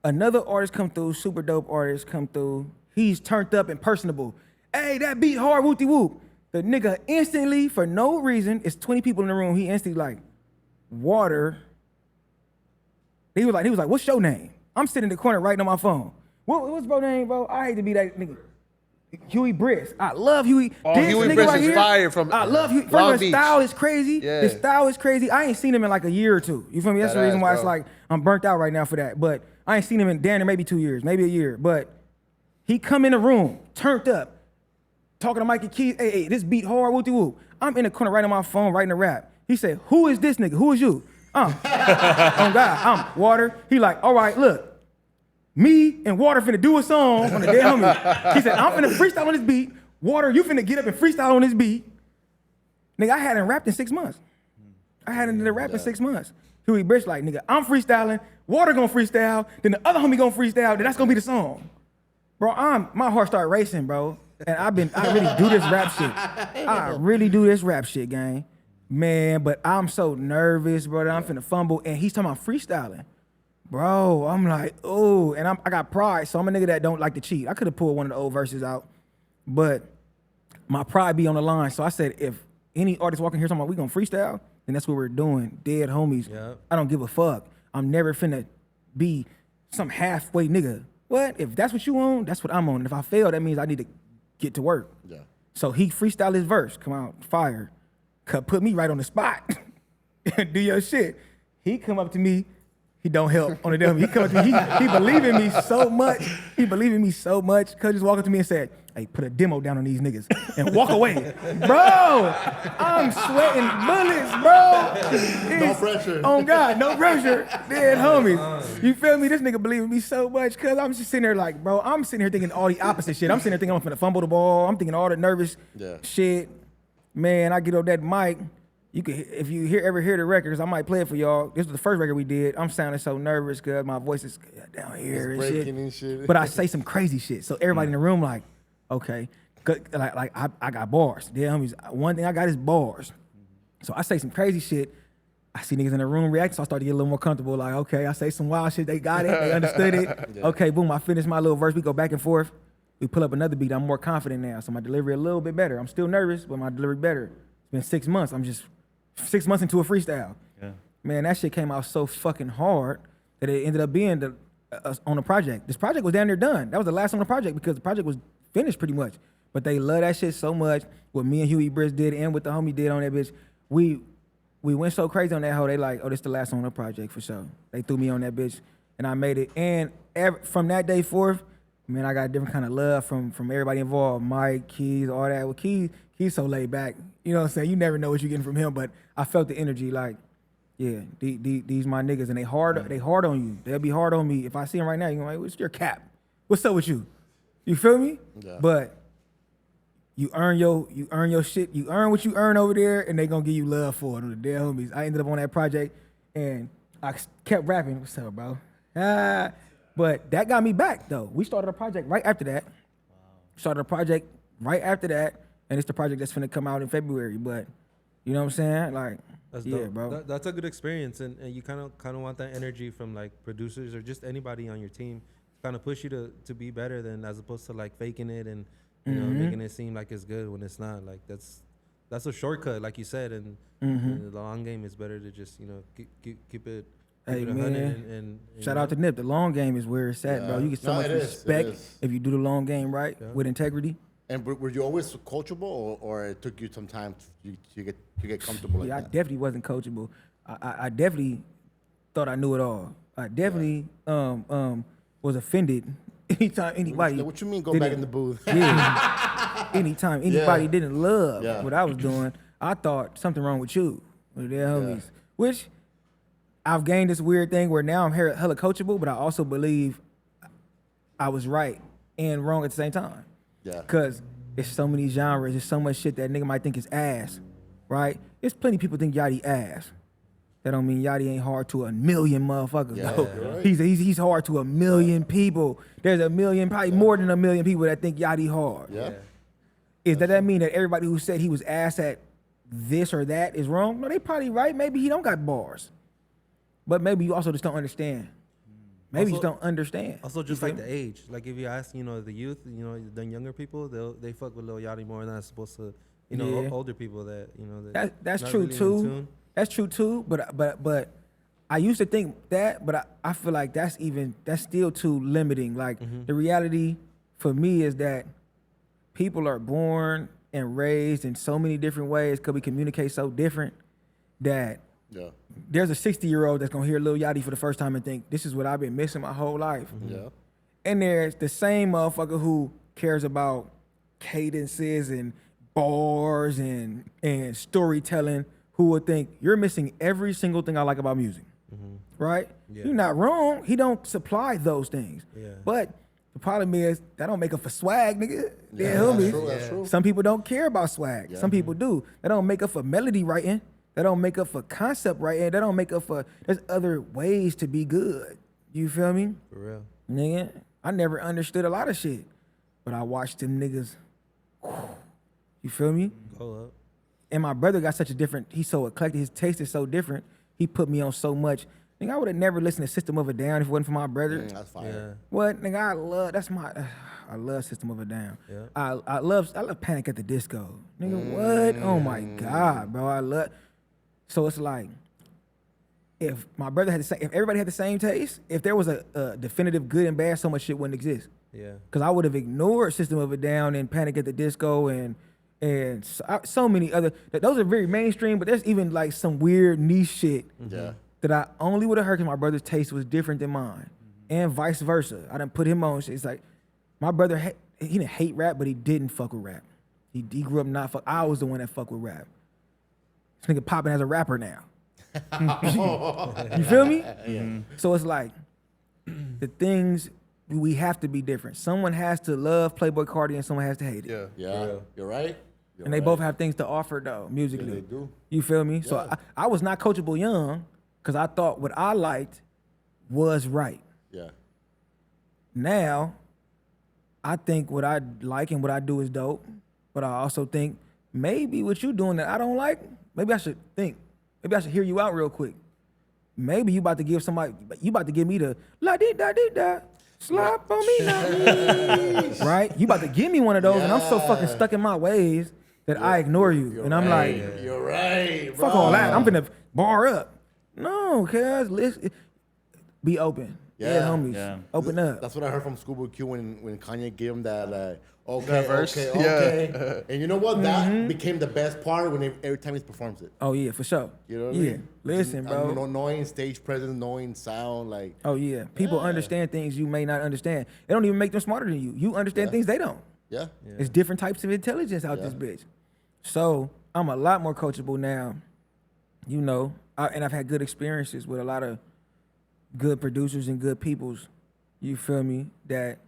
another artist come through, super dope artist come through. He's turned up and personable. Hey, that beat hard, whoopty whoop. The nigga instantly, for no reason, it's 20 people in the room. He instantly like, WATR. He was like, what's your name? I'm sitting in the corner writing on my phone. What's bro name, bro? I hate to be that nigga. Huey Briss. I love Huey. Oh, This Huey nigga Briss right is here, fire from I love Huey. First Long of all, his Beach. style is crazy. Yeah. His style is crazy. I ain't seen him in like a year or two. You feel me? That's the That reason ass, why it's bro. like I'm burnt out right now for that. But I ain't seen him in damn near maybe 2 years, maybe a year. But he come in the room, turned up, talking to Mikey Keys. Hey, this beat hard, whoopty whoop. I'm in the corner writing on my phone, writing a rap. He said, who is this nigga? Who is you? Oh God, I'm WATR. He like, all right, look. Me and WATR finna do a song on the dead homie. He said, I'm finna freestyle on this beat. WATR, you finna get up and freestyle on this beat. Nigga, I hadn't rapped in 6 months. I hadn't rapped in 6 months. Huey Briss like, nigga, I'm freestyling. WATR gonna freestyle. Then the other homie gonna freestyle. Then that's gonna be the song. Bro, my heart started racing, bro. And I really do this rap shit. I really do this rap shit, gang. Man, but I'm so nervous, bro, that I'm finna fumble. And he's talking about freestyling. Bro, I'm like, oh, and I got pride, so I'm a nigga that don't like to cheat. I could have pulled one of the old verses out, but my pride be on the line. So I said, if any artist walking here talking about we gonna freestyle, then that's what we're doing. Dead homies. Yep. I don't give a fuck. I'm never finna be some halfway nigga. What? If that's what you on, that's what I'm on. And if I fail, that means I need to get to work. Yeah. So he freestyled his verse, come out, fire. Put me right on the spot. Do your shit. He come up to me. He don't help on the demo. He comes to me, he believe in me so much. He believe in me so much. Cuz just walked up to me and said, "Hey, put a demo down on these niggas and walk away." Bro, I'm sweating bullets, bro. No pressure. Oh God, no pressure. Dead homies. You feel me? This nigga believe in me so much cuz I'm just sitting there like, bro, I'm sitting here thinking all the opposite shit. I'm sitting there thinking I'm finna fumble the ball. I'm thinking all the nervous shit. Man, I get on that mic. You could, if you ever hear the records, I might play it for y'all. This was the first record we did. I'm sounding so nervous because my voice is down here and shit. And shit. But I say some crazy shit. So everybody in the room like, okay. Like I got bars. Yeah, homies. One thing I got is bars. So I say some crazy shit. I see niggas in the room react, so I start to get a little more comfortable. Like, okay, I say some wild shit. They got it. They understood it. Okay, boom, I finish my little verse. We go back and forth. We pull up another beat. I'm more confident now. So my delivery a little bit better. I'm still nervous, but my delivery better. It's been 6 months. I'm just 6 months into a freestyle. Yeah. Man, that shit came out so fucking hard that it ended up being on the project. This project was down there done. That was the last on the project because the project was finished pretty much. But they love that shit so much. What me and Huey Briss did and what the homie did on that bitch, we went so crazy on that hoe. They like, oh, this the last on the project for sure. They threw me on that bitch, and I made it. And from that day forth, man, I got a different kind of love from everybody involved. Mike, Keys, all that. Well, Keys so laid back. You know what I'm saying? You never know what you're getting from him, but I felt the energy. Like, yeah, these my niggas, and they hard on you. They'll be hard on me if I see them right now. You're like, what's your cap? What's up with you? You feel me? Yeah. But you earn your shit. You earn what you earn over there, and they gonna give you love for it. The damn homies. I ended up on that project, and I kept rapping. What's up, bro? But that got me back though. We started a project right after that. Started a project right after that, and it's the project that's finna come out in February. But you know what I'm saying? Like, that's yeah, dope. bro. That's a good experience, and you kind of want that energy from like producers or just anybody on your team, kind of push you to be better than as opposed to like faking it and you know making it seem like it's good when it's not. Like that's a shortcut, like you said, and the long game is better to just keep it. Hey man, and shout out to Nip. The long game is where it's at, bro. You get so much respect if you do the long game right with integrity. And were you always coachable, or it took you some time to get comfortable? Yeah, like I definitely wasn't coachable. I definitely thought I knew it all. I definitely was offended anytime anybody. What you mean? Go back in the booth? Yeah. Anytime anybody didn't love what I was doing, I thought something wrong with you, with their homies. Which I've gained this weird thing where now I'm hella coachable, but I also believe I was right and wrong at the same time. Yeah. Cause there's so many genres, there's so much shit that nigga might think is ass, right? There's plenty of people think Yachty ass. That don't mean Yachty ain't hard to a million motherfuckers. Yeah, no. Right. He's hard to a million people. There's a million, probably more than a million people that think Yachty hard. Yeah. That mean that everybody who said he was ass at this or that is wrong? No, they probably right. Maybe he don't got bars. But maybe you also just don't understand. Maybe you just don't understand. Also, just like the age. Like if you ask, the youth, the younger people, they fuck with Lil Yachty more than supposed to, older people that, that's true really too. That's true too. But I used to think that, but I feel like that's still too limiting. Like the reality for me is that people are born and raised in so many different ways because we communicate so different that there's a 60-year-old that's gonna hear Lil Yachty for the first time and think, this is what I've been missing my whole life. And there's the same motherfucker who cares about cadences and bars and storytelling who would think you're missing every single thing I like about music. Right? Yeah. You're not wrong. He don't supply those things. But the problem is that don't make up for swag, nigga. That's true. Some people don't care about swag. Some people do. That don't make up for melody writing. That don't make up for concept writing. That don't make up for, there's other ways to be good. You feel me? For real. Nigga, I never understood a lot of shit. But I watched them niggas. You feel me? Go up. And my brother got such a different, he's so eclectic, his taste is so different. He put me on so much. Nigga, I would have never listened to System of a Down if it wasn't for my brother. That's fire. What? Nigga, I love System of a Down. Yeah. I love Panic at the Disco. Nigga, what? Oh my God, bro. So it's like, if my brother had if everybody had the same taste, if there was a definitive good and bad, so much shit wouldn't exist. Yeah. Because I would have ignored System of a Down and Panic at the Disco and so many other. Those are very mainstream, but there's even like some weird niche shit that I only would have heard because my brother's taste was different than mine, and vice versa. I done put him on shit. It's like my brother, he didn't hate rap, but he didn't fuck with rap. He grew up not fuck. I was the one that fucked with rap. This nigga popping as a rapper now. You feel me? So it's like the things we have to be different. Someone has to love Playboi Carti and someone has to hate it. Yeah. Yeah, you're right. You're And they right. both have things to offer though, musically. Yeah, they do. You feel me? So Yeah. I was not coachable young because I thought what I liked was right. Yeah. Now, I think what I like and what I do is dope, but I also think maybe what you doing that I don't like, maybe I should hear you out real quick. Maybe you about to give me the la di da di da, slap on me now, right? You about to give me one of those, and I'm so fucking stuck in my ways that I ignore you, and I'm right. like, You're right, fuck bro. all that. I'm finna bar up. No, cuz listen, be open. Yeah, homies. Yeah. Open up. That's what I heard from Schoolboy Q when Kanye gave him that okay, That verse? okay. And you know what? That became the best part every time he performs it. Oh yeah, for sure. You know what yeah. I mean? Listen, bro. Knowing stage presence, knowing sound, like Oh yeah. People understand things you may not understand. It don't even make them smarter than you. You understand things they don't. yeah. It's different types of intelligence out this bitch. So I'm a lot more coachable now. You know, and I've had good experiences with a lot of good producers and good peoples. You feel me? That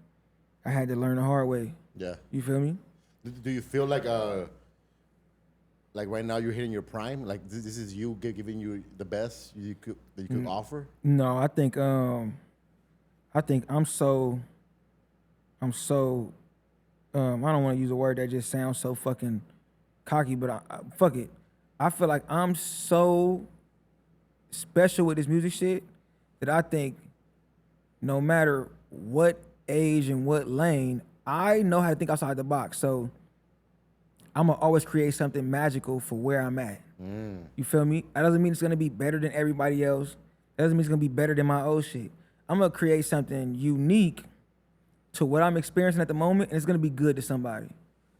I had to learn the hard way. Yeah. You feel me? Do you feel like right now you're hitting your prime? Like this is you giving you the best that you could offer? No, I think I'm so I don't want to use a word that just sounds so fucking cocky, but fuck it. I feel like I'm so special with this music shit that I think no matter what age and what lane, I know how to think outside the box. So I'm gonna always create something magical for where I'm at. You feel me? That doesn't mean it's gonna be better than everybody else. That doesn't mean it's gonna be better than my old shit. I'm gonna create something unique to what I'm experiencing at the moment, and it's gonna be good to somebody.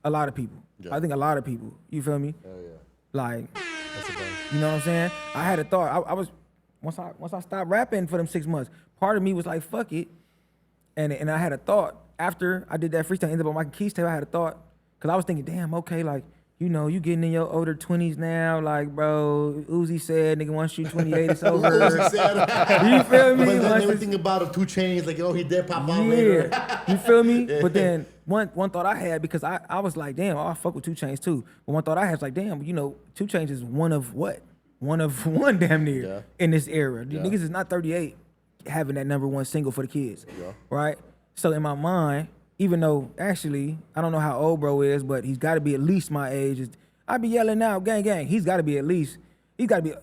A lot of people. Yeah. I think a lot of people. You feel me? Oh yeah. Like, you know what I'm saying? I had a thought. I was once I stopped rapping for them 6 months, part of me was like, fuck it. And I had a thought after I did that freestyle, ended up on Mike and Keys tape. I had a thought because I was thinking, damn, okay, like, you know, you getting in your older 20s now, like, bro. Uzi said, nigga, once you 28, it's over. Uzi said, You feel me? But then Once everything about a 2 Chainz, like, oh, he did pop out later. yeah, you feel me? But then one thought I had, because I was like, damn, I fuck with 2 Chainz too. But one thought I had was like, damn, you know, 2 Chainz is one of what? One of one damn near Yeah. in this era. The Yeah. niggas is not 38 having that #1 single for the kids. Yeah. Right? So in my mind, even though actually, I don't know how old bro is, but he's gotta be at least my age. I be yelling now, gang, gang. He's gotta be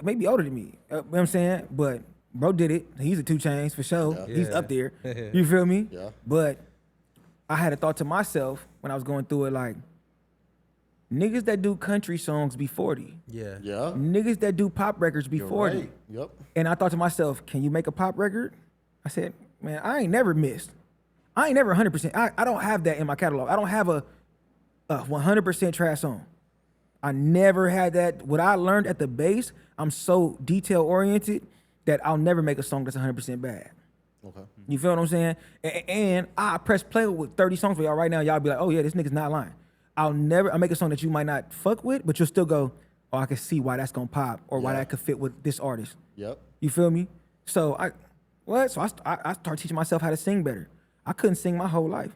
maybe older than me. You know what I'm saying? But bro did it. He's a 2 Chainz for sure. Yeah. He's up there. You feel me? Yeah. But I had a thought to myself when I was going through it, like, niggas that do country songs be 40. Yeah. Yeah. Niggas that do pop records be You're 40. right. Yep. And I thought to myself, can you make a pop record? I said, man, I ain't never missed. I ain't never 100%. I don't have that in my catalog. I don't have a 100% trash song. I never had that. What I learned at the base, I'm so detail oriented that I'll never make a song that's 100% bad. Okay. You feel what I'm saying? And I press play with 30 songs for y'all right now. Y'all be like, oh yeah, this nigga's not lying. I'll make a song that you might not fuck with, but you'll still go, oh, I can see why that's gonna pop or why Yeah. that could fit with this artist. Yep. You feel me? So I started teaching myself how to sing better. I couldn't sing my whole life.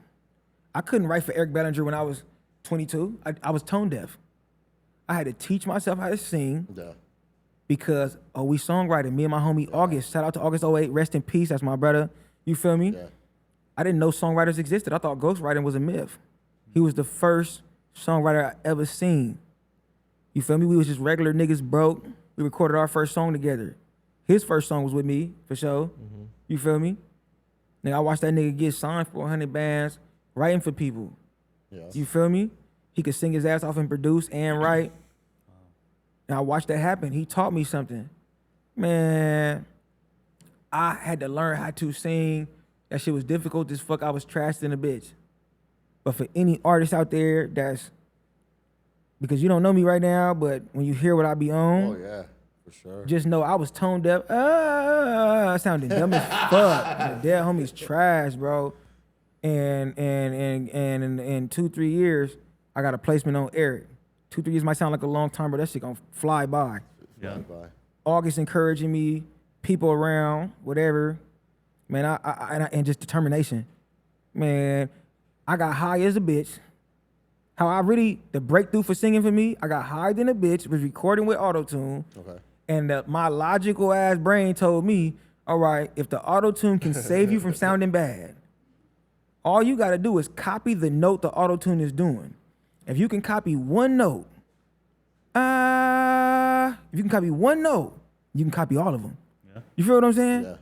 I couldn't write for Eric Bellinger when I was 22. I was tone deaf. I had to teach myself how to sing Yeah. because we songwriting. Me and my homie August, shout out to August 08, rest in peace. That's my brother. You feel me? Yeah. I didn't know songwriters existed. I thought ghostwriting was a myth. He was the first songwriter I ever seen. You feel me? We was just regular niggas broke. We recorded our first song together. His first song was with me, for sure. You feel me? Nigga, I watched that nigga get signed for 100 bands, writing for people. Yeah. You feel me? He could sing his ass off and produce and write. And I watched that happen. He taught me something. Man, I had to learn how to sing. That shit was difficult as fuck. I was trashed in a bitch. But for any artist out there that's, because you don't know me right now, but when you hear what I be on, Oh yeah. For sure. Just know I was tone deaf. Sounding dumb as fuck. The dead homies trash, bro. And in 2-3 years, I got a placement on Eric. 2-3 years might sound like a long time, but that shit gonna fly by. Yeah. Bye. August encouraging me, people around, whatever. Man, and just determination. Man, I got high as a bitch. How I really, the breakthrough for singing for me, I got higher than a bitch, was recording with auto-tune. Okay. And my logical ass brain told me, all right, if the auto-tune can save you from sounding bad, all you gotta do is copy the note the auto-tune is doing. If you can copy one note, if you can copy one note, you can copy all of them. Yeah. You feel what I'm saying? Yeah.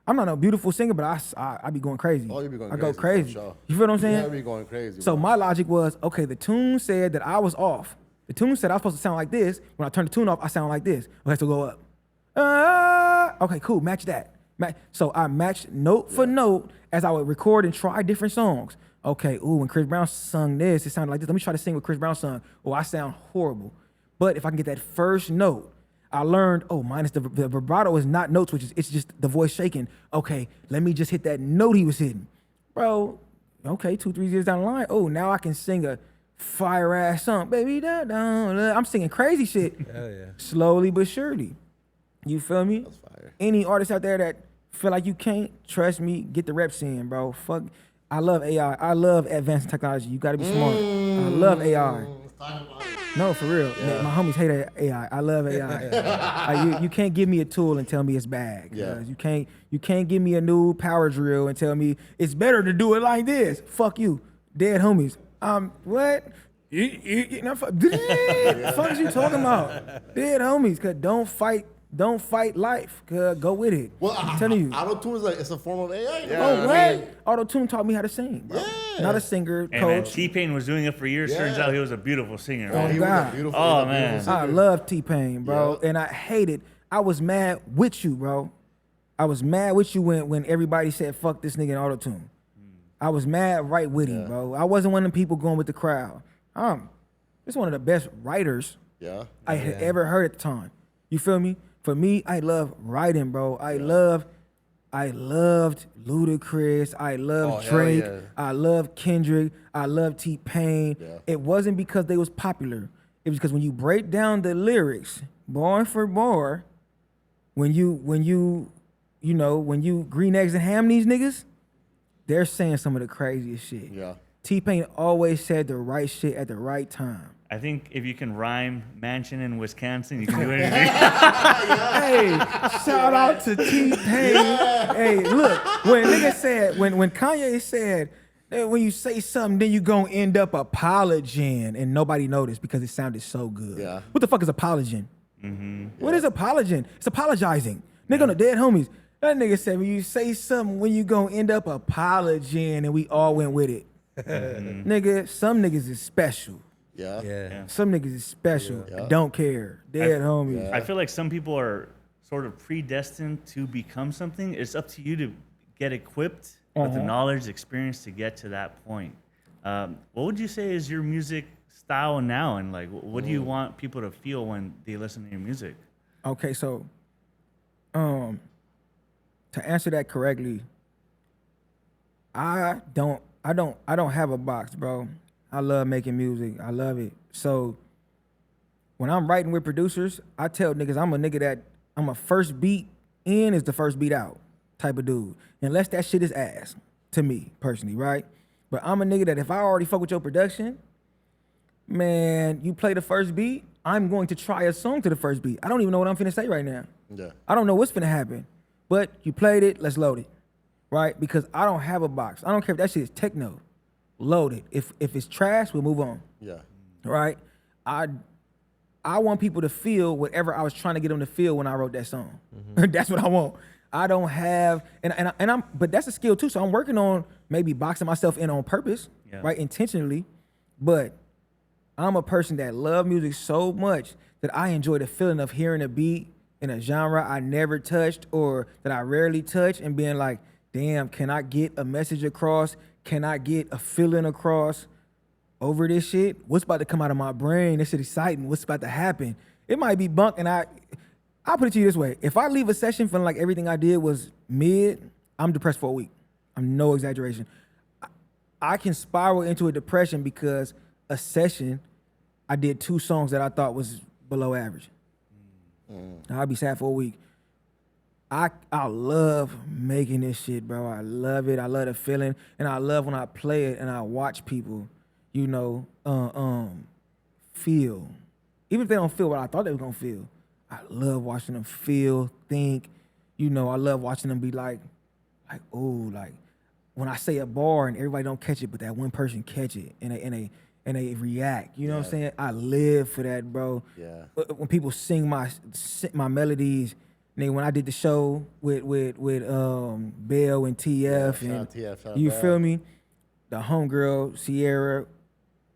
I'm not a beautiful singer, but I be going crazy. Oh, you be going I crazy. go crazy. For sure. You feel what I'm saying? Yeah, be going crazy. So bro. my logic was, okay, the tune said that I was off. The tune said I was supposed to sound like this. When I turn the tune off, I sound like this. Okay, so go up. Okay, cool, match that. So I matched note for note as I would record and try different songs. Okay, ooh, when Chris Brown sung this, it sounded like this. Let me try to sing what Chris Brown sung. Oh, I sound horrible. But if I can get that first note, I learned, oh, minus the vibrato is not note switches. It's just the voice shaking. Okay, let me just hit that note he was hitting. Bro, okay, 2-3 years down the line, oh, now I can sing a fire-ass song. Baby, I'm singing crazy shit. Hell yeah. Slowly but surely. You feel me? That's fire. Any artists out there that feel like you can't, trust me, get the reps in, bro. Fuck. I love AI. I love advanced technology. You gotta be smart. I love AI. No, for real. Yeah. My homies hate AI. I love AI. Like, you can't give me a tool and tell me it's bad. Yeah. You can't give me a new power drill and tell me it's better to do it like this. Fuck you. Dead homies. What? Fuck is you talking about? Dead homies. Cause don't fight life. Cause go with it. Well, I'm telling you. auto-tune is like, it's a form of AI. Yeah. Oh, I what? Auto-tune taught me how to sing, bro. Yeah. Not a singer, Hey, man, coach. T-Pain was doing it for years. Turns Yeah. out he was a beautiful singer. Oh, Right? He was God. a beautiful, Oh, he was a man. beautiful I singer. love T-Pain, bro. Yeah. And I hated. I was mad with you, bro. I was mad with you when everybody said, fuck this nigga in auto-tune. I was mad right with him, bro. I wasn't one of them people going with the crowd. It's one of the best writers Yeah. I had ever heard at the time. You feel me? For me, I love writing, bro. I loved Ludacris. I loved Oh, hell Drake. yeah. I loved Kendrick. I loved T-Pain. Yeah. It wasn't because they was popular. It was because when you break down the lyrics, bar for bar, when you green eggs and ham these niggas, they're saying some of the craziest shit. Yeah. T-Pain always said the right shit at the right time. I think if you can rhyme mansion in Wisconsin, you can do anything. Hey, shout out to T-Pain. Hey, look, when nigga said, when Kanye said, that when you say something, then you gonna end up apologizing, and nobody noticed because it sounded so good. Yeah. What the fuck is apologizing? What is apologizing? It's apologizing. Nigga on the dead homies. That nigga said, when you say something, when you gonna end up apologizing, and we all went with it. Nigga, some niggas is special. Yeah. Yeah. Some niggas is special. Yeah. Don't care. Dead homies. I feel like some people are sort of predestined to become something. It's up to you to get equipped with the knowledge, experience to get to that point. What would you say is your music style now, and like, what do you want people to feel when they listen to your music? Okay, so to answer that correctly, I don't have a box, bro. I love making music. I love it. So when I'm writing with producers, I tell niggas I'm a nigga that I'm a first beat in is the first beat out type of dude. Unless that shit is ass to me personally, right? But I'm a nigga that if I already fuck with your production, man, you play the first beat, I'm going to try a song to the first beat. I don't even know what I'm finna say right now. Yeah. I don't know what's finna happen. But you played it, let's load it. Right? Because I don't have a box. I don't care if that shit is techno. Load it. If it's trash, we'll move on. Yeah. Right? I want people to feel whatever I was trying to get them to feel when I wrote that song. That's what I want. I don't have but that's a skill too. So I'm working on maybe boxing myself in on purpose, right? Intentionally. But I'm a person that love music so much that I enjoy the feeling of hearing a beat in a genre I never touched or that I rarely touch and being like, damn, can I get a message across? Can I get a feeling across over this shit? What's about to come out of my brain? This shit exciting. What's about to happen? It might be bunk and I'll put it to you this way: if I leave a session feeling like everything I did was mid, I'm depressed for a week. I'm no exaggeration. I can spiral into a depression because a session I did 2 songs that I thought was below average. I'll be sad for a week. I love making this shit, bro. I love it. I love the feeling, and I love when I play it and I watch people, you know, feel. Even if they don't feel what I thought they were gonna feel, I love watching them feel, think. You know, I love watching them be like, oh, like when I say a bar and everybody don't catch it, but that one person catch it and they react. You know what I'm saying? I live for that, bro. Yeah. When people sing my melodies. Nigga, when I did the show with Bell and TF, shout out TF, shout out you Bell. feel me? The homegirl Sierra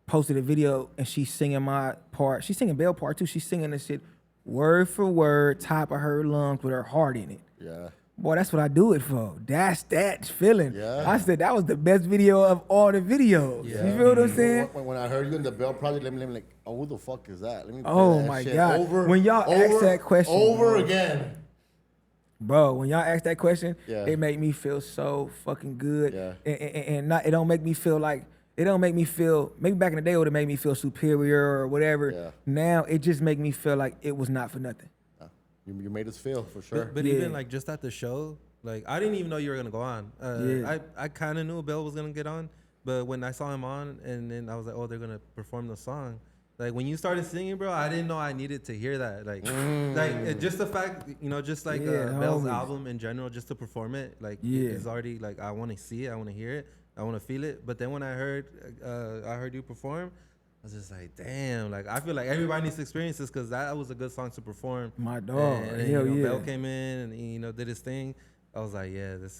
posted a video and she's singing my part. She's singing Bell part too. She's singing this shit word for word, top of her lungs with her heart in it. Yeah. Boy, that's what I do it for. That's that feeling. Yeah. I said that was the best video of all the videos. Yeah. You feel what I'm saying? When I heard you in the Bell Project, let me like, oh, who the fuck is that? Let me play Oh that my shit God. Over, When y'all ask that question, over bro. again. Bro, when y'all ask that question, Yeah. it make me feel so fucking good. Yeah. And not, it don't make me feel like, maybe back in the day it would have made me feel superior or whatever. Yeah. Now it just make me feel like it was not for nothing. You made us feel for sure. But Yeah. even like just at the show, like I didn't even know you were gonna go on. Yeah. I kind of knew Bill was gonna get on, but when I saw him on, and then I was like, oh, they're gonna perform the song. Like when you started singing, bro, I didn't know I needed to hear that. Like, just the fact, you know, just like Yeah, Bell's homies. album in general, just to perform it, like Yeah. it's already like I want to see it, I want to hear it, I want to feel it. But then when I heard you perform, I was just like, damn, like I feel like everybody needs to experience this because that was a good song to perform. My dog, And, hell you know, yeah. Bell came in and you know did his thing. I was like, yeah, that's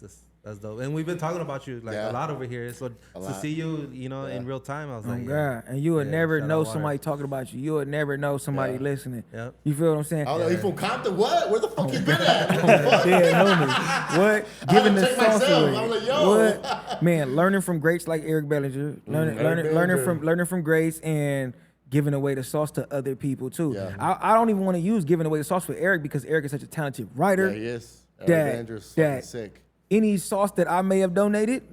dope. And we've been talking about you like Yeah. a lot over here. So to lot. see you, you know, in real time, I was Oh like, God. And you would Yeah, never shout know out WATR. somebody talking about you. You would never know somebody Yeah. listening. Yep. You feel what I'm saying? I was like, you from Compton? What? Where the fuck you been at? Yeah, homie. What? I Giving had the to check sauce myself. away. I'm like, yo. What? Man, learning from greats like Eric Bellinger, learning Bellinger. from greats and giving away the sauce to other people too. Yeah. I don't even want to use giving away the sauce for Eric because Eric is such a talented writer. Yeah, he is. That- Andrew's that- fucking sick. Any sauce that I may have donated,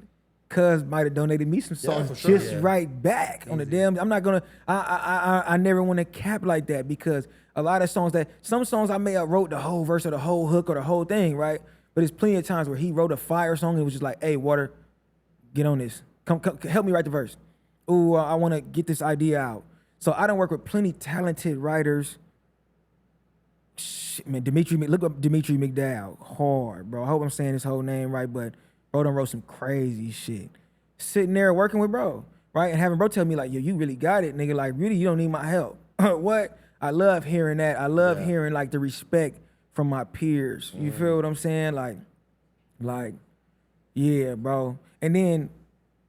Cuz might have donated me some Yeah, sauce for sure. just Yeah. right back on the damn. I'm not gonna. I never want to cap like that because a lot of some songs I may have wrote the whole verse or the whole hook or the whole thing, right? But there's plenty of times where he wrote a fire song and it was just like, hey, Water, get on this. Come help me write the verse. Ooh, I want to get this idea out. So I don't work with plenty talented writers. Shit, man, look up Dimitri McDowell. Hard, bro. I hope I'm saying his whole name right, but bro done wrote some crazy shit. Sitting there working with bro, right? And having bro tell me like, yo, you really got it, nigga. Like, really, you don't need my help. What? I love hearing that. I love hearing like the respect from my peers. You feel what I'm saying? Like, yeah, bro. And then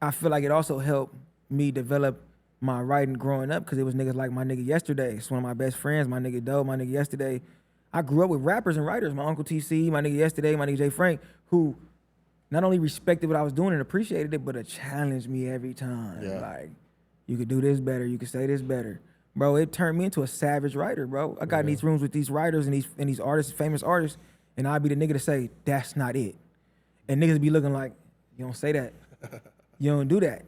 I feel like it also helped me develop my writing growing up because it was niggas like my nigga Yesterday. It's one of my best friends, my nigga Doe, my nigga Yesterday. I grew up with rappers and writers, my Uncle TC, my nigga Yesterday, my nigga J Frank, who not only respected what I was doing and appreciated it, but challenged me every time. Yeah. Like, you could do this better, you could say this better. Bro, it turned me into a savage writer, bro. I got in these rooms with these writers and these artists, famous artists, and I'd be the nigga to say, that's not it. And niggas be looking like, you don't say that. You don't do that.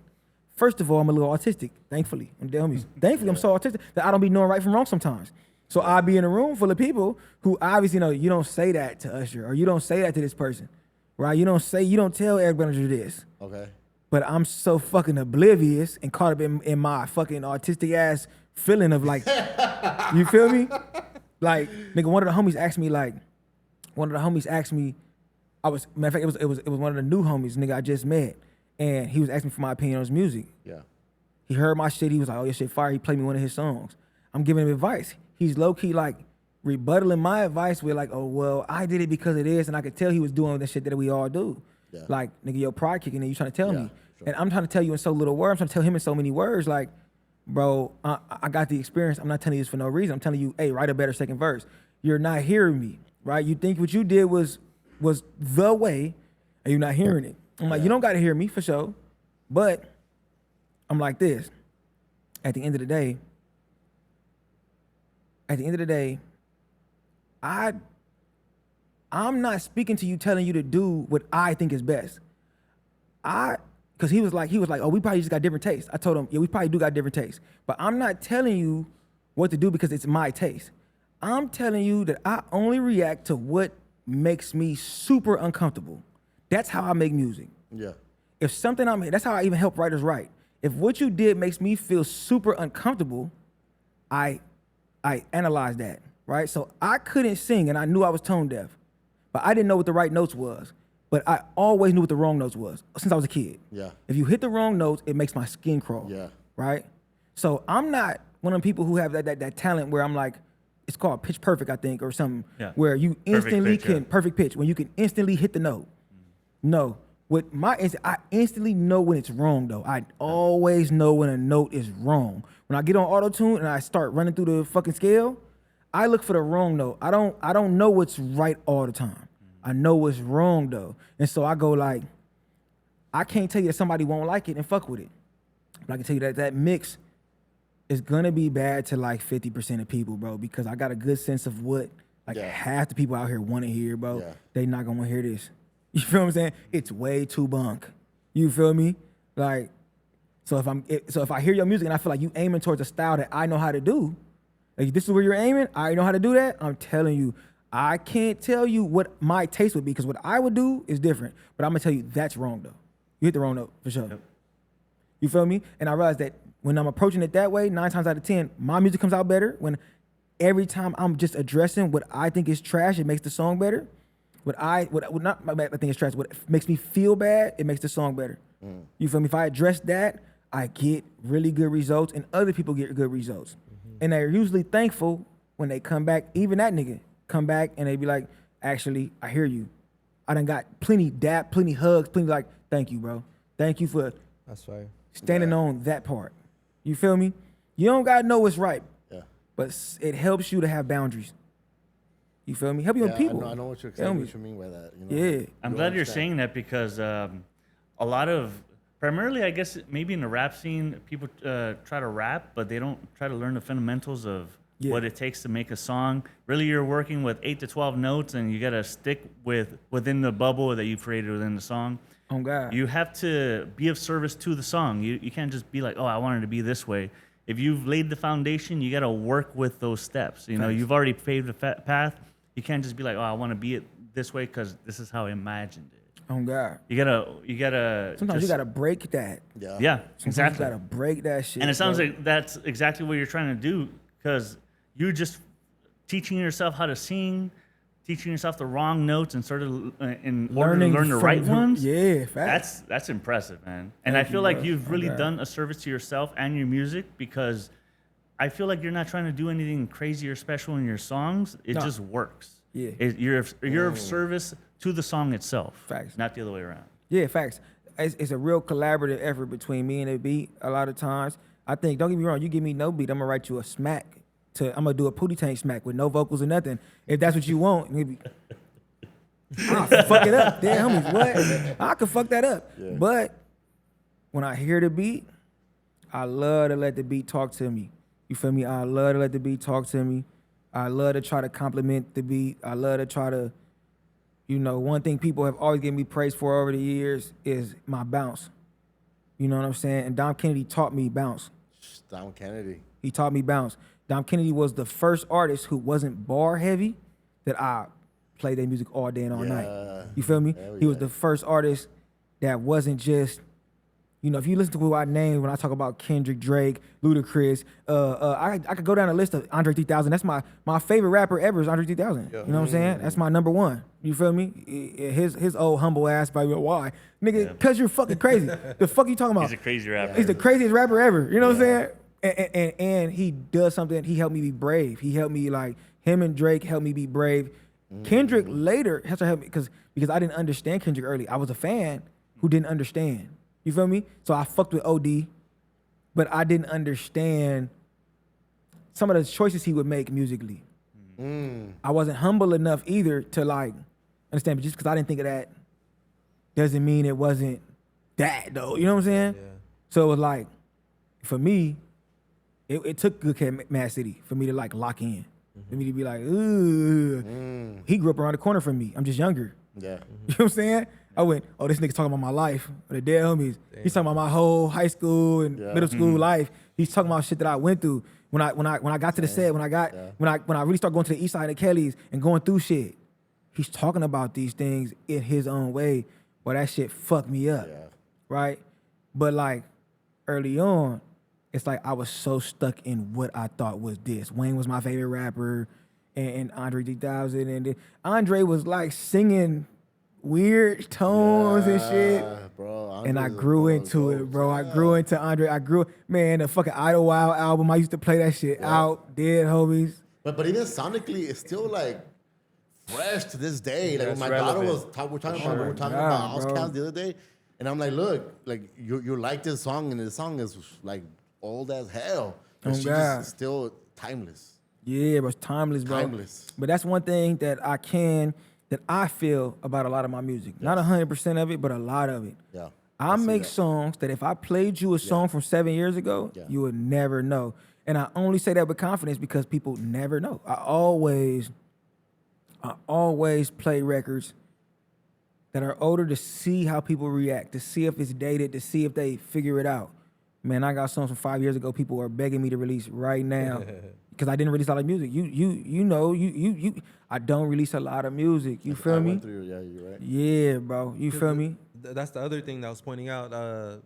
First of all, I'm a little autistic, thankfully. Thankfully, I'm so autistic that I don't be knowing right from wrong sometimes. So I'll be in a room full of people who obviously know you don't say that to Usher or you don't say that to this person, right? You don't tell Eric Bellinger this. Okay. But I'm so fucking oblivious and caught up in my fucking autistic ass feeling of like, you feel me? Like, nigga, one of the homies asked me, matter of fact, it was one of the new homies, nigga, I just met. And he was asking me for my opinion on his music. Yeah. He heard my shit. He was like, oh, your shit fire. He played me one of his songs. I'm giving him advice. He's low-key like rebuttaling my advice with like, oh, well, I did it because of this. And I could tell he was doing the shit that we all do. Yeah. Like, nigga, your pride kicking in. You trying to tell Yeah, me. sure. And I'm trying to tell you in so little words. I'm trying to tell him in so many words. Like, bro, I got the experience. I'm not telling you this for no reason. I'm telling you, hey, write a better second verse. You're not hearing me, right? You think what you did was the way, and you're not hearing it. I'm like, you don't got to hear me for sure. But I'm like this. At the end of the day, I I'm not speaking to you telling you to do what I think is best. Because he was like, oh, we probably just got different tastes. I told him, yeah, we probably do got different tastes. But I'm not telling you what to do because it's my taste. I'm telling you that I only react to what makes me super uncomfortable. That's how I make music. Yeah. If something that's how I even help writers write. If what you did makes me feel super uncomfortable, I analyze that, right? So I couldn't sing and I knew I was tone deaf, but I didn't know what the right notes was. But I always knew what the wrong notes was since I was a kid. Yeah. If you hit the wrong notes, it makes my skin crawl. Yeah. Right? So I'm not one of them people who have that talent where I'm like, it's called pitch perfect, I think, or something, where you instantly perfect pitch, when you can instantly hit the note. No. With I instantly know when it's wrong though. I always know when a note is wrong. When I get on auto-tune and I start running through the fucking scale, I look for the wrong note. I don't know what's right all the time. I know what's wrong though. And so I go like, I can't tell you that somebody won't like it and fuck with it. But I can tell you that mix is gonna be bad to like 50% of people, bro, because I got a good sense of what half the people out here wanna hear, bro. Yeah. They not gonna hear this. You feel what I'm saying? It's way too bunk. You feel me? Like, so if I hear your music and I feel like you aiming towards a style that I know how to do, like this is where you're aiming, I know how to do that, I'm telling you, I can't tell you what my taste would be because what I would do is different. But I'm gonna tell you that's wrong though. You hit the wrong note for sure. Yep. You feel me? And I realize that when I'm approaching it that way, 9 times out of 10, my music comes out better. When every time I'm just addressing what I think is trash, it makes the song better. What not my bad, I think it's trash. What makes me feel bad, it makes the song better. You feel me? If I address that, I get really good results, and other people get good results. And they're usually thankful when they come back. Even that nigga come back and they be like, "Actually, I hear you. I done got plenty hugs, plenty like, thank you, bro. Thank you for That's right. standing on that part." You feel me? You don't gotta know what's right, but it helps you to have boundaries. You feel me? Help you with people. I know what you mean by that. You know? Yeah. I'm glad you're saying that because a lot of, primarily, I guess, maybe in the rap scene, people try to rap, but they don't try to learn the fundamentals of what it takes to make a song. Really, you're working with 8 to 12 notes, and you got to stick within the bubble that you've created within the song. Oh, God. You have to be of service to the song. You can't just be like, oh, I want it to be this way. If you've laid the foundation, you got to work with those steps. You know, you've already paved the path. You can't just be like, oh, I want to be it this way because this is how I imagined it. Oh, God. You gotta. Sometimes you gotta break that. Yeah, exactly. You gotta break that shit. And it sounds like that's exactly what you're trying to do because you're just teaching yourself how to sing, teaching yourself the wrong notes and sort of in order to learn the right ones. Yeah, facts. That's impressive, man. And I feel like you've really done a service to yourself and your music because I feel like you're not trying to do anything crazy or special in your songs. It just works. Yeah. You're of service to the song itself. Facts. Not the other way around. Yeah, facts. It's a real collaborative effort between me and the beat a lot of times. I think, don't get me wrong, you give me no beat, I'm gonna write you a smack. I'm gonna do a Pootie Tank smack with no vocals or nothing. If that's what you want, maybe I'll fuck it up. Damn, homies, what? I could fuck that up. Yeah. But when I hear the beat, I love to let the beat talk to me. You feel me? I love to let the beat talk to me. I love to try to compliment the beat. I love to try to, one thing people have always given me praise for over the years is my bounce. You know what I'm saying? And Dom Kennedy taught me bounce. Dom Kennedy. He taught me bounce. Dom Kennedy was the first artist who wasn't bar heavy that I played their music all day and all night. You feel me? He was the first artist that wasn't just, if you listen to what I named when I talk about Kendrick, Drake, Ludacris, I could go down a list of Andre 3000. That's my favorite rapper ever is Andre 3000. Yeah. You know what I'm saying? That's my number one. You feel me? His old humble ass, by why? Nigga, because you're fucking crazy. The fuck you talking about? He's a crazy rapper. He's the craziest rapper ever. You know what I'm saying? And he does something. He helped me be brave. He helped me, him and Drake helped me be brave. Kendrick later has to help me because I didn't understand Kendrick early. I was a fan who didn't understand. You feel me? So I fucked with OD, but I didn't understand some of the choices he would make musically. I wasn't humble enough either to understand, but just because I didn't think of that doesn't mean it wasn't that though. You know what I'm saying? Yeah. So it was for me, it took Good Kid, Mad City for me to lock in. For me to be like, ooh. He grew up around the corner from me. I'm just younger. Yeah. You know what I'm saying? I went, oh, this nigga talking about my life. Or the dead homies. He's talking about my whole high school and middle school life. He's talking about shit that I went through. When I got to the set, when I really started going to the east side of Kelly's and going through shit, he's talking about these things in his own way. Well, that shit fucked me up. Yeah. Right? But like early on, it's like I was so stuck in what I thought was this. Wayne was my favorite rapper and Andre 3000. And then Andre was like singing weird tones and shit. Bro, And I grew into it, bro. I grew into Andre. Man, the fucking Idlewild album, I used to play that shit out, dead homies. But even sonically, it's still like fresh to this day. Like it's when my daughter relevant. we were talking about Outkast the other day, and I'm like, look, like you like this song, and the song is like old as hell. But she God. just still timeless. Yeah, but it's timeless, bro. Timeless. But that's one thing that I feel about a lot of my music. Not 100% of it, but a lot of it. Yeah. I see make that. songs that if I played you a song from 7 years ago, you would never know. And I only say that with confidence because people never know. I always play records that are older to see how people react, to see if it's dated, to see if they figure it out. Man, I got songs from 5 years ago people are begging me to release right now because I didn't release a lot of music. You know, I don't release a lot of music. You feel I me? went through, yeah, you're right. Yeah, bro. You feel me? That's the other thing that I was pointing out.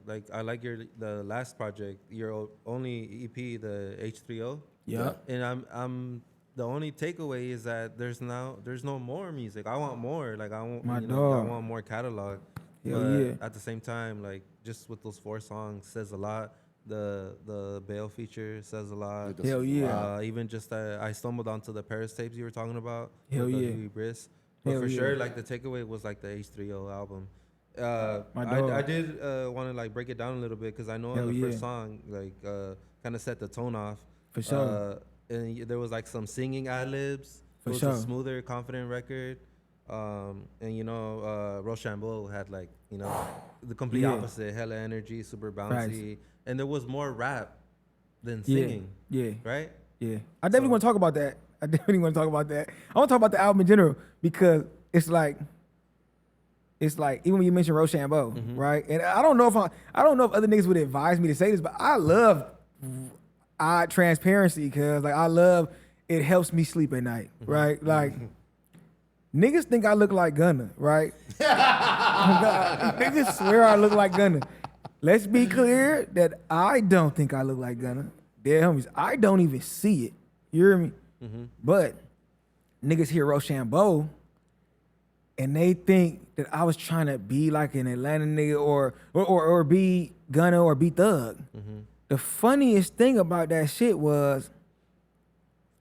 Like I like the last project, your only EP, the H3O. Yeah. And I'm the only takeaway is that there's no more music. I want more. Like I want My I dog. want more catalog. Hell But yeah. at the same time, like just with those 4 songs says a lot. The Bale feature says a lot. Hell yeah. Even just that I stumbled onto the Paris tapes you were talking about. Hell with the yeah. Huey Briss. But Hell for yeah. sure, like the takeaway was like the H3O album. My dog. I did want to like break it down a little bit because I know Hell in the first yeah. song like kind of set the tone off. For sure. And there was like some singing ad libs. For It was sure. a smoother, confident record. And Rochambeau had like the complete Yeah. opposite, hella energy, super bouncy, Facts. and there was more rap than Yeah. singing. Yeah. Right? Yeah. I definitely want to talk about that. I want to talk about the album in general because it's like even when you mention Rochambeau, right? And I don't know if other niggas would advise me to say this, but I love odd transparency because like I love it helps me sleep at night, right? Like niggas think I look like Gunna, right? Oh God, niggas swear I look like Gunna. Let's be clear that I don't think I look like Gunna. Dead homies, I don't even see it. You hear me? But niggas hear Rochambeau and they think that I was trying to be like an Atlanta nigga or be Gunna or be Thug. The funniest thing about that shit was,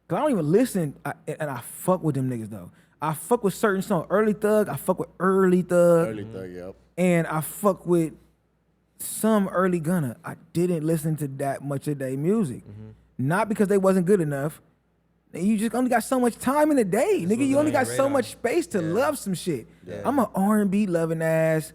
cause I don't even listen, and I fuck with them niggas though. I fuck with certain songs. Early Thug, I fuck with Early Thug. Early Thug, yep. And I fuck with some early Gunna. I didn't listen to that much of their music. Not because they wasn't good enough. You just only got so much time in the day, nigga. You only got so much space to love some shit. I'm an R&B loving ass,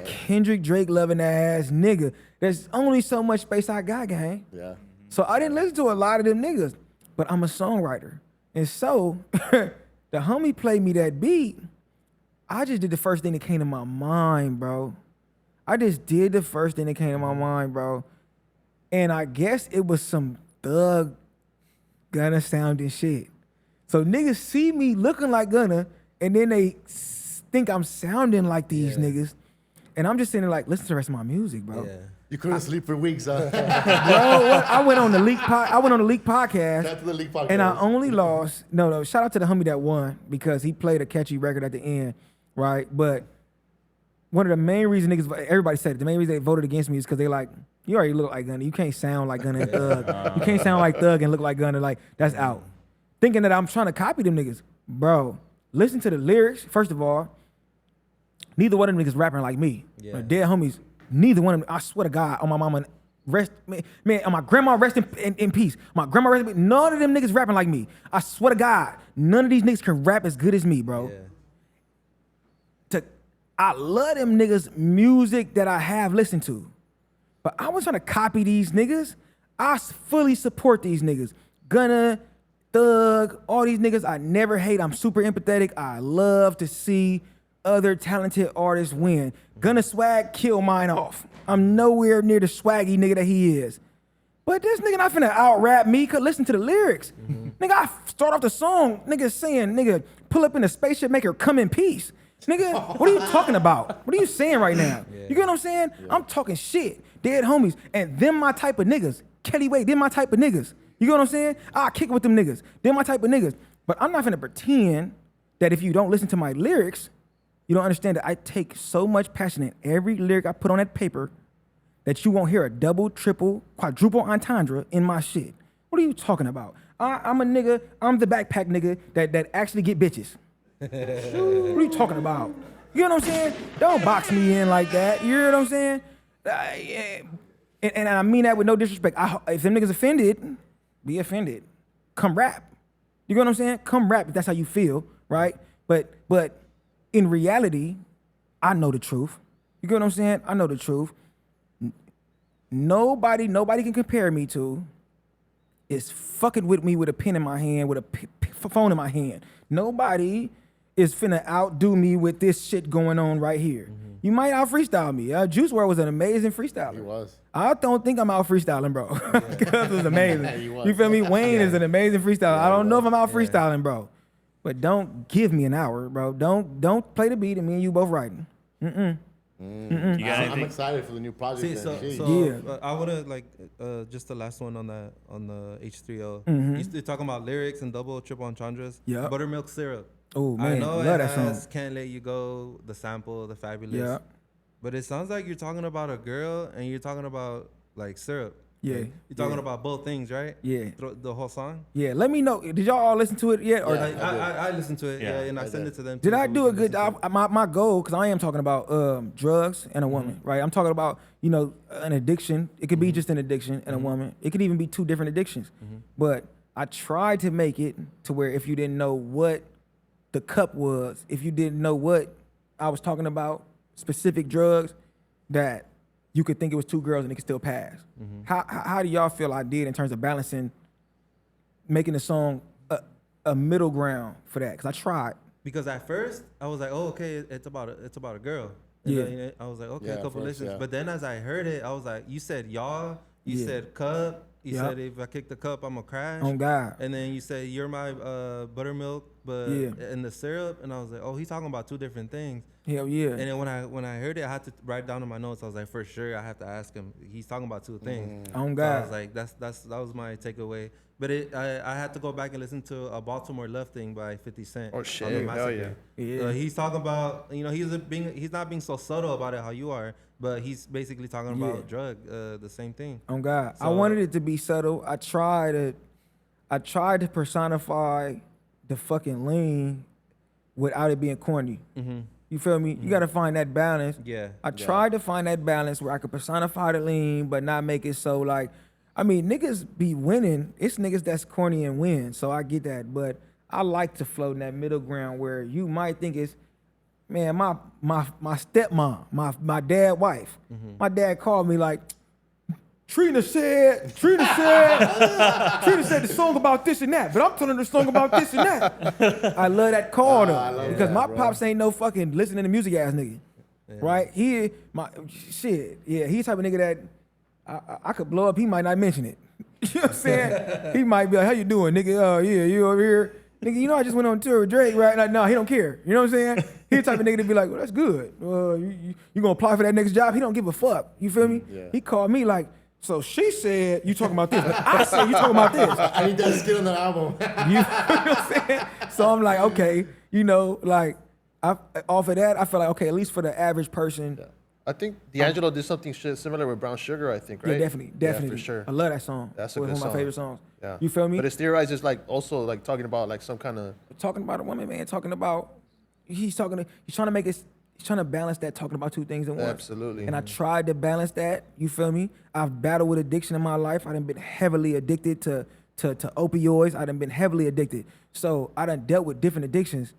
Kendrick Drake loving ass nigga. There's only so much space I got, gang. Yeah. So I didn't listen to a lot of them niggas, but I'm a songwriter. And so the homie played me that beat. I just did the first thing that came to my mind, bro. I just did the first thing that came to my mind, bro. And I guess it was some Thug Gunna sounding shit. So niggas see me looking like Gunna, and then they think I'm sounding like these niggas. And I'm just sitting there like, listen to the rest of my music, bro. Yeah. You couldn't sleep for weeks, huh? Bro, I went on the Leak podcast. Shout out to the Leak podcast. And I only lost, no, shout out to the homie that won because he played a catchy record at the end, right? But one of the main reasons niggas, everybody said it, the main reason they voted against me is because they like, you already look like Gunna. You can't sound like Gunna and Thug. You can't sound like Thug and look like Gunna. Like, that's out. Thinking that I'm trying to copy them niggas. Bro, listen to the lyrics. First of all, neither one of them niggas rapping like me. Yeah. My dead homies, neither one of them, I swear to God, on my mama, rest, man, on my grandma, rest in peace. My grandma, rest in peace. None of them niggas rapping like me. I swear to God, none of these niggas can rap as good as me, bro. Yeah. I love them niggas' music that I have listened to. But I was trying to copy these niggas. I fully support these niggas. Gunna, Thug, all these niggas I never hate. I'm super empathetic. I love to see other talented artists win. Gunna Swag kill mine off. I'm nowhere near the swaggy nigga that he is. But this nigga not finna out-rap me, cause listen to the lyrics. Nigga, I start off the song, nigga saying, nigga, pull up in a spaceship, make her come in peace. Nigga, what are you talking about? What are you saying right now? You get what I'm saying? I'm talking shit. Dead homies. And them my type of niggas. Kelly Wade, them my type of niggas. You get what I'm saying? I kick it with them niggas. They're my type of niggas. But I'm not finna pretend that if you don't listen to my lyrics, you don't understand that I take so much passion in every lyric I put on that paper that you won't hear a double, triple, quadruple entendre in my shit. What are you talking about? I'm a nigga, I'm the backpack nigga that actually get bitches. What are you talking about? You know what I'm saying? Don't box me in like that. You know what I'm saying? And I mean that with no disrespect. If them niggas offended, be offended. Come rap. You know what I'm saying? Come rap if that's how you feel, right? But in reality, I know the truth. You get what I'm saying? I know the truth. Nobody can compare me to is fucking with me with a pen in my hand, with a phone in my hand. Nobody is finna outdo me with this shit going on right here. You might out freestyle me. Juice WRLD was an amazing freestyler. He was. I don't think I'm out freestyling, bro. Cuz it was amazing. He was, You feel me? bro. Wayne is an amazing freestyler. I don't know if I'm out Yeah. freestyling, bro. But don't give me an hour, bro. Don't play the beat and me and you both writing. You got I'm anything? excited for the new project. See, man. so, Jeez. so Yeah. I wanna like just the last one on the H3O. You're talking about lyrics and double, triple entendres. Yeah. Buttermilk syrup. Oh I man, know love it that has song. Can't Let You Go, the sample, the fabulous. Yeah. But it sounds like you're talking about a girl and you're talking about like syrup. Yeah, Like, you're talking yeah. about both things, right? Yeah. The whole song. Yeah, let me know. Did y'all all listen to it yet? Or I listened to it. Yeah, Yeah, and I I sent did. it to them. did too, I so do we a can good listen to job? My goal, because I am talking about drugs and a woman, right? I'm talking about, an addiction. It could be just an addiction and a woman. It could even be two different addictions. But I tried to make it to where if you didn't know what the cup was, if you didn't know what I was talking about, specific drugs, that you could think it was two girls and it could still pass. How do y'all feel I did in terms of balancing, making the song a middle ground for that? Because I tried. Because at first I was like, oh, okay, it's about a girl. And Yeah. then I was like, okay, Yeah, a couple first, listens. yeah. But then as I heard it, I was like, you said y'all, you Yeah. said cup, you Yeah. said if I kick the cup, I'm gonna crash. On God. And then you said you're my buttermilk, but Yeah. in the syrup. And I was like, oh, he's talking about two different things. Hell yeah. And then when I heard it, I had to write down in my notes. I was like, for sure, I have to ask him. He's talking about two things. On So I God. was like, that was my takeaway. But I had to go back and listen to a Baltimore Love Thing by 50 Cent. Oh, on shit. the Hell Massacre. yeah. So he's talking about, he's not being so subtle about it how you are, but he's basically talking Yeah. about the same thing. On God. I So- wanted it to be subtle. I tried to personify the fucking lean without it being corny. You feel me? You gotta find that balance. Yeah. I tried to find that balance where I could personify the lean, but not make it so like, niggas be winning. It's niggas that's corny and win, so I get that. But I like to float in that middle ground where you might think it's, man, my stepmom, my dad's wife. My dad called me like, Trina said the song about this and that, but I'm telling her the song about this and that. I love that call though, I love because that, my bro. pops ain't no fucking listening to music ass nigga, right? He he's the type of nigga that I could blow up, he might not mention it. You know what I'm saying? He might be like, how you doing, nigga? Oh yeah, you over here, nigga? I just went on tour with Drake, right? Like, no, he don't care. You know what I'm saying? He the type of nigga to be like, well, that's good. You gonna apply for that next job? He don't give a fuck. You feel me? Yeah. He called me like, so she said you talking about this, but I said you talking about this. I need that skit on that album. You know what I'm saying? So I'm like, okay, off of that, I feel like, okay, at least for the average person, I think D'Angelo did something similar with Brown Sugar, I think, right? yeah, definitely. Yeah, for sure. I love that song. That's a One good of my song. favorite songs. Yeah. You feel me? But it's theorized is like also like talking about like some kind of Talking about a woman, man. Talking about, he's trying to make it. He's trying to balance that, talking about two things at once. Absolutely. And I tried to balance that. You feel me? I've battled with addiction in my life. I done been heavily addicted to opioids. I done been heavily addicted. So I done dealt with different addictions.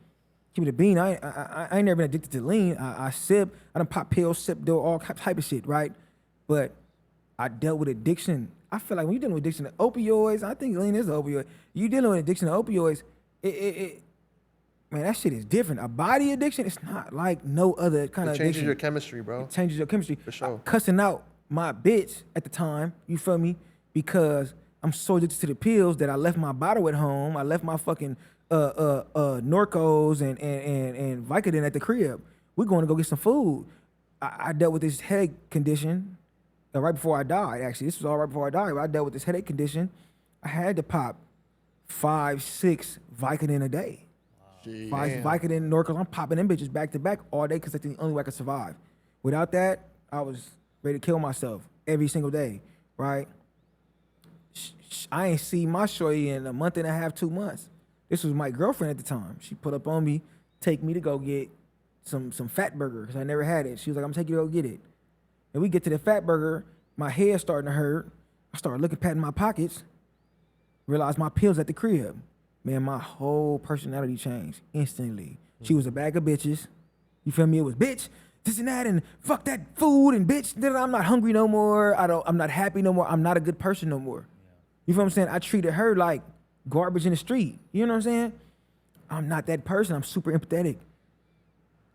Keep it a bean. I ain't never been addicted to lean. I sip. I done pop pills, sip, do all type of shit, right? But I dealt with addiction. I feel like when you're dealing with addiction to opioids, I think lean is an opioid. You dealing with addiction to opioids, man, that shit is different. A body addiction, it's not like no other kind It of changes addiction. your chemistry, bro. It changes your chemistry. For sure. Cussing out my bitch at the time, you feel me? Because I'm so addicted to the pills that I left my bottle at home. I left my fucking Norcos and Vicodin at the crib. We're going to go get some food. I dealt with this headache condition right before I died, actually. This was all right before I died. But I dealt with this headache condition. I had to pop 5, 6 Vicodin a day. Jeez. 5 Vicodin, Norcos. I'm popping them bitches back to back all day because that's the only way I could survive. Without that, I was ready to kill myself every single day, right? I ain't see my shorty in a month and a half, 2 months. This was my girlfriend at the time. She put up on me, take me to go get some fat burger because I never had it. She was like, I'm gonna take you to go get it. And we get to the fat burger, my head starting to hurt. I started looking, patting my pockets, realized my pills at the crib. Man, my whole personality changed instantly. She was a bag of bitches. You feel me? It was bitch, this and that, and fuck that food, and bitch, I'm not hungry no more. I'm not happy no more. I'm not a good person no more. You feel what I'm saying? I treated her like garbage in the street. You know what I'm saying? I'm not that person. I'm super empathetic.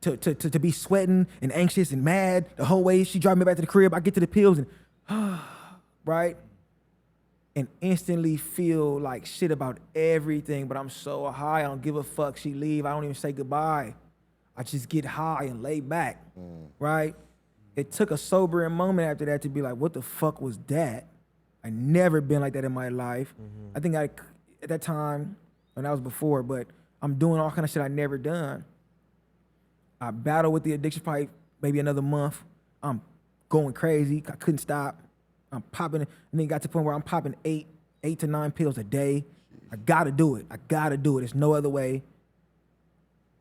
To be sweating and anxious and mad the whole way she drive me back to the crib, I get to the pills and right? And instantly feel like shit about everything, but I'm so high, I don't give a fuck. She leave, I don't even say goodbye. I just get high and lay back, right? It took a sobering moment after that to be like, what the fuck was that? I never been like that in my life. I think at that time, and that was before, but I'm doing all kind of shit I never done. I battled with the addiction probably maybe another month. I'm going crazy. I couldn't stop. I'm popping, and then it got to the point where I'm popping 8 to 9 pills a day. I gotta do it. There's no other way.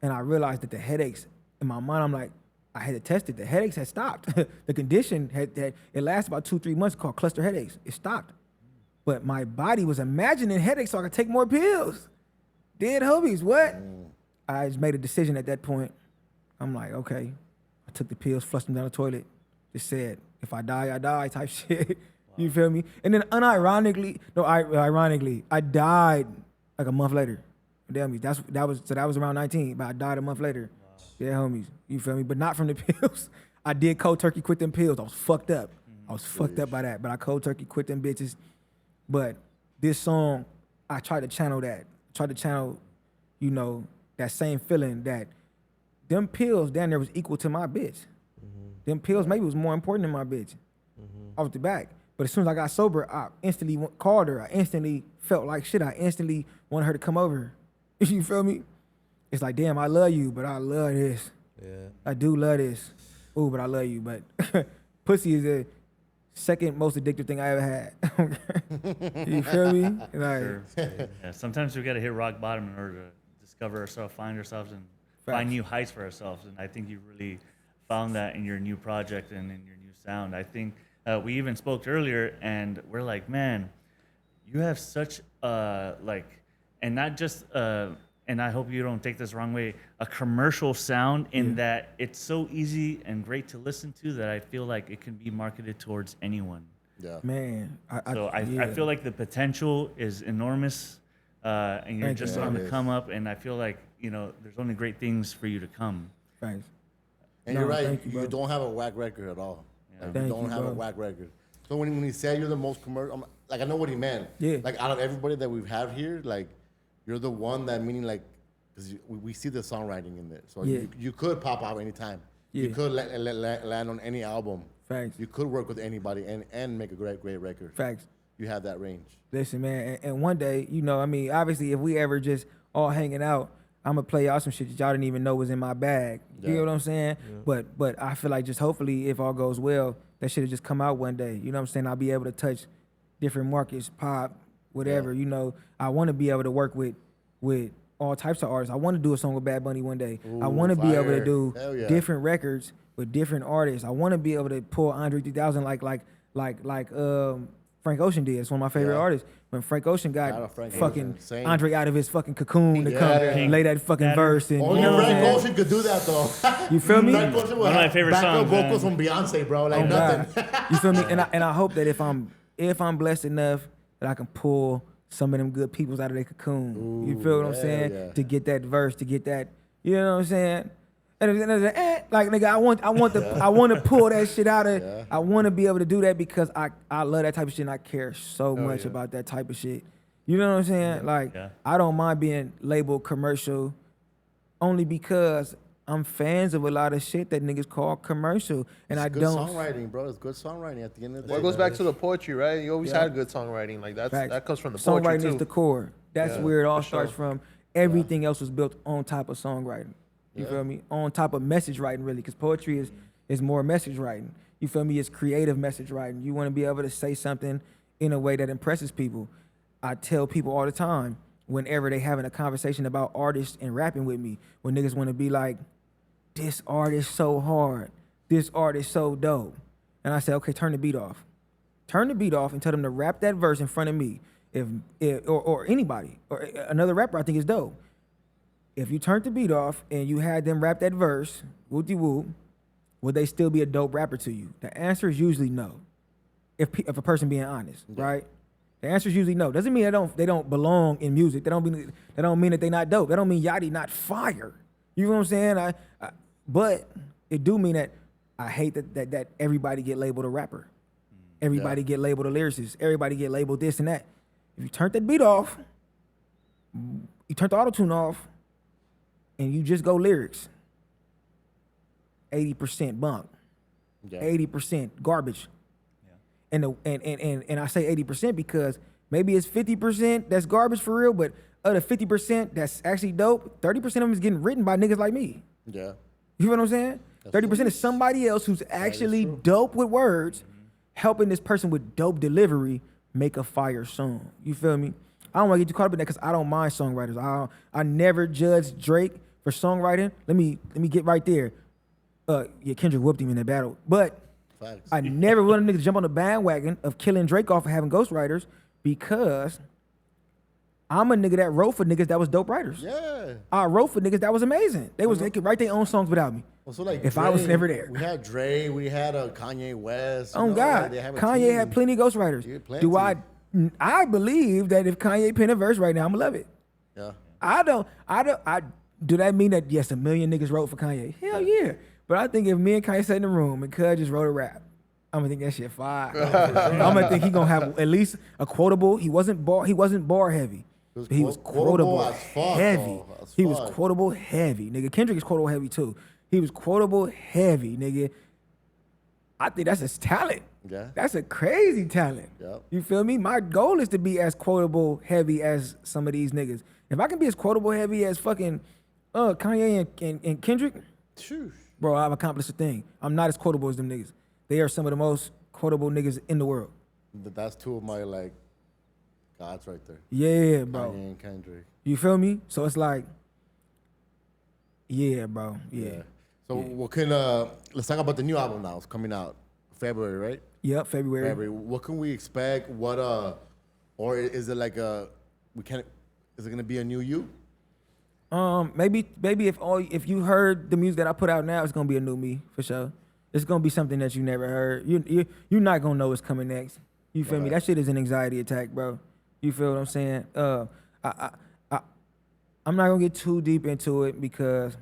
And I realized that the headaches in my mind, I'm like, I had to test it. The headaches had stopped. The condition it lasted about 2-3 months called cluster headaches. It stopped. But my body was imagining headaches so I could take more pills. Dead homies, what? I just made a decision at that point. I'm like, okay. I took the pills, flushed them down the toilet. Just said, if I die, I die type shit. You feel me? And then ironically, I died like a month later. Damn me. That was around 19, but I died a month later. Wow. Yeah, homies. You feel me? But not from the pills. I did cold turkey quit them pills. I was fucked up. I was fucked up by that. But I cold turkey quit them bitches. But this song, I tried to channel that. You know, that same feeling that them pills down there was equal to my bitch. Them pills maybe was more important than my bitch. Off the back. But as soon as I got sober, I instantly called her. I instantly felt like shit. I instantly wanted her to come over. You feel me? It's like, damn, I love you, but I love this. Yeah. I do love this. Ooh, but I love you. But pussy is the second most addictive thing I ever had. You feel me? Like, Sure. Yeah, sometimes we got to hit rock bottom in order to discover ourselves, find ourselves, and find new heights for ourselves. And I think you really found that in your new project and in your new sound. I think we even spoke earlier, and we're like, man, you have such and not just and I hope you don't take this the wrong way, a commercial sound in that it's so easy and great to listen to that I feel like it can be marketed towards anyone. Yeah. man. I feel like the potential is enormous, and you're Thank you. just Yeah, on it the is. come up, and I feel like, there's only great things for you to come. Thanks. And No, you're right. thank you, You bro. don't have a whack record at all. Like, Thank you don't you, have a bro. whack record. So when he said you're the most commercial, like I know what he meant. Yeah. Like out of everybody that we've had here, like you're the one that meaning like, because we see the songwriting in there. So Yeah. you could pop out anytime. You Yeah. could land on any album. Facts. You could work with anybody and make a great record. Facts. You have that range. Listen, man, and one day, obviously, if we ever just all hanging out, I'm gonna play y'all some shit that y'all didn't even know was in my bag. You Yeah. know what I'm saying? But I feel like just hopefully, if all goes well, that shit will just come out one day. You know what I'm saying? I'll be able to touch different markets, pop, whatever. Yeah. I want to be able to work with all types of artists. I want to do a song with Bad Bunny one day. I Ooh, want to be able to fire. do Hell yeah. different records with different artists. I want to be able to pull Andre 3000 like Frank Frank Ocean did. It's one of my favorite Yeah. artists. When Frank Ocean Shout got out Frank fucking Ocean. Same. Andre out of his fucking cocoon to Yeah. come lay that fucking That- verse and Only you know what I'm Frank saying? Ocean could do that though. You feel me? Frank Ocean would One of my have favorite backup songs, vocals man. from Beyonce, bro. Like Oh, nothing. God. You feel me? And I hope that if I'm blessed enough that I can pull some of them good peoples out of their cocoon. You feel what I'm hell saying? yeah. To get that verse, to get that, you know what I'm saying? And like nigga, I want to pull that shit out of. Yeah. I want to be able to do that because I love that type of shit and I care so much yeah. about that type of shit. You know what I'm saying? Like Yeah. I don't mind being labeled commercial, only because I'm fans of a lot of shit that niggas call commercial, and I Good don't. songwriting, bro. It's good songwriting at the end of the day. Well, it goes bro. back to the poetry, right? You always Yeah. had good songwriting. Like Facts. that comes from the poetry Songwriting too. is the core. That's Yeah, where it all for sure. starts from. Everything else was built on top of songwriting. You feel me? On top of message writing, really, because poetry is more message writing. You feel me? It's creative message writing. You want to be able to say something in a way that impresses people. I tell people all the time, whenever they having a conversation about artists and rapping with me, when niggas want to be like, this artist so hard, this artist so dope. And I say, okay, turn the beat off. Turn the beat off and tell them to rap that verse in front of me. Or anybody, or another rapper I think is dope. If you turned the beat off and you had them rap that verse, whoop-de-whoop, would they still be a dope rapper to you? The answer is usually no. If a person being honest, right? The answer is usually no. Doesn't mean they don't belong in music. That don't mean that they not dope. That don't mean Yachty not fire. You know what I'm saying? But it do mean that I hate that everybody get labeled a rapper. Everybody get labeled a lyricist. Everybody get labeled this and that. If you turn that beat off, you turn the auto-tune off, and you just go lyrics, 80% bunk, Yeah. 80% garbage. And I say 80% because maybe it's 50% that's garbage for real, but of the 50% that's actually dope, 30% of them is getting written by niggas like me. Yeah. You know what I'm saying? 30% is somebody else who's actually dope with words, helping this person with dope delivery make a fire song. You feel me? I don't want to get too caught up in that because I don't mind songwriters. I never judged Drake for songwriting. Let me get right there. Yeah, Kendrick whooped him in that battle, but Facts. I never want a nigga to jump on the bandwagon of killing Drake off for having ghostwriters because I'm a nigga that wrote for niggas that was dope writers. Yeah. I wrote for niggas that was amazing. They could write their own songs without me. Also, like If I was Dre, never there. we had Dre, we had Kanye West. you Oh know, God, they have a Kanye team. had plenty of ghostwriters. Yeah, plenty. Do I believe that if Kanye pen a verse right now, I'ma love it. Yeah. I do that mean that yes, a million niggas wrote for Kanye? Hell yeah. But I think if me and Kanye sat in the room and Cuz just wrote a rap, I'm gonna think that shit fire. I'm gonna think he gonna have at least a quotable. He wasn't bar heavy. was But he was quotable quotable as fuck, heavy. though, as He was fuck. quotable heavy, nigga. Kendrick is quotable heavy too. He was quotable heavy, nigga. I think that's his talent. Yeah. That's a crazy talent. Yep. You feel me? My goal is to be as quotable heavy as some of these niggas. If I can be as quotable heavy as fucking Kanye and Kendrick, Shoo. bro, I've accomplished a thing. I'm not as quotable as them niggas. They are some of the most quotable niggas in the world. That's two of my like gods right there. Yeah, bro. Kanye and Kendrick. You feel me? So it's like, yeah, bro. Yeah. So what can let's talk about the new album now. It's coming out February, right? Yep, February. February. What can we expect? What or is it like is it gonna be a new you? Maybe if you heard the music that I put out now, it's gonna be a new me for sure. It's gonna be something that you never heard. You're not gonna know what's coming next. You feel me? That shit is an anxiety attack, bro. You feel what I'm saying? I'm not gonna get too deep into it because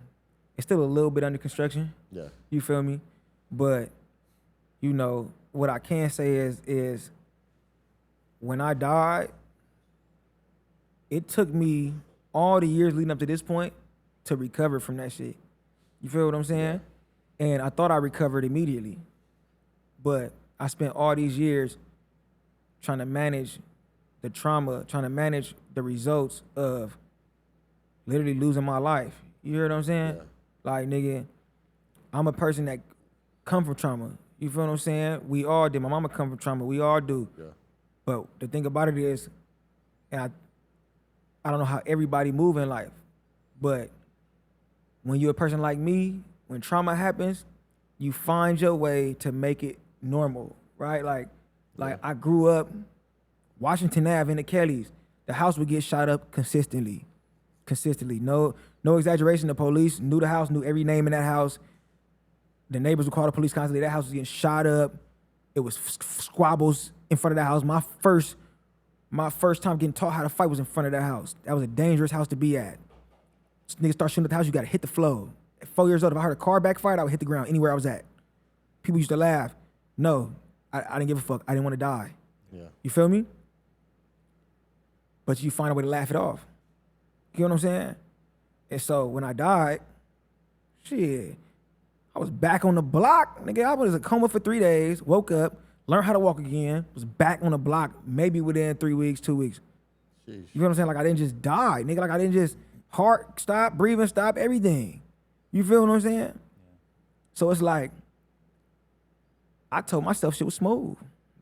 it's still a little bit under construction. Yeah. You feel me? But you know what I can say is when I died, it took me all the years leading up to this point to recover from that shit. You feel what I'm saying? And I thought I recovered immediately, but I spent all these years trying to manage the trauma, trying to manage the results of literally losing my life. You hear what I'm saying? Yeah. Like, nigga, I'm a person that come from trauma. You feel what I'm saying? We all did. My mama come from trauma. We all do. Yeah. But the thing about it is, and I don't know how everybody move in life, but when you're a person like me, when trauma happens, you find your way to make it normal, right? Like I grew up Washington Ave and the Kellys, the house would get shot up consistently. No exaggeration. The police knew the house, knew every name in that house. The neighbors would call the police constantly. That house was getting shot up. It was squabbles in front of that house. My first time getting taught how to fight was in front of that house. That was a dangerous house to be at. Niggas start shooting at the house, you gotta hit the floor. At 4 years old, if I heard a car backfired, I would hit the ground anywhere I was at. People used to laugh. No, I didn't give a fuck. I didn't want to die. Yeah. You feel me? But you find a way to laugh it off. You know what I'm saying? And so when I died, shit, I was back on the block. Nigga, I was in a coma for 3 days, woke up, learned how to walk again, was back on the block maybe within 3 weeks, 2 weeks. Sheesh. You know what I'm saying? Like I didn't just die, nigga. Like I didn't just heart stop, breathing stop, everything. You feel what I'm saying? Yeah. So it's like, I told myself shit was smooth.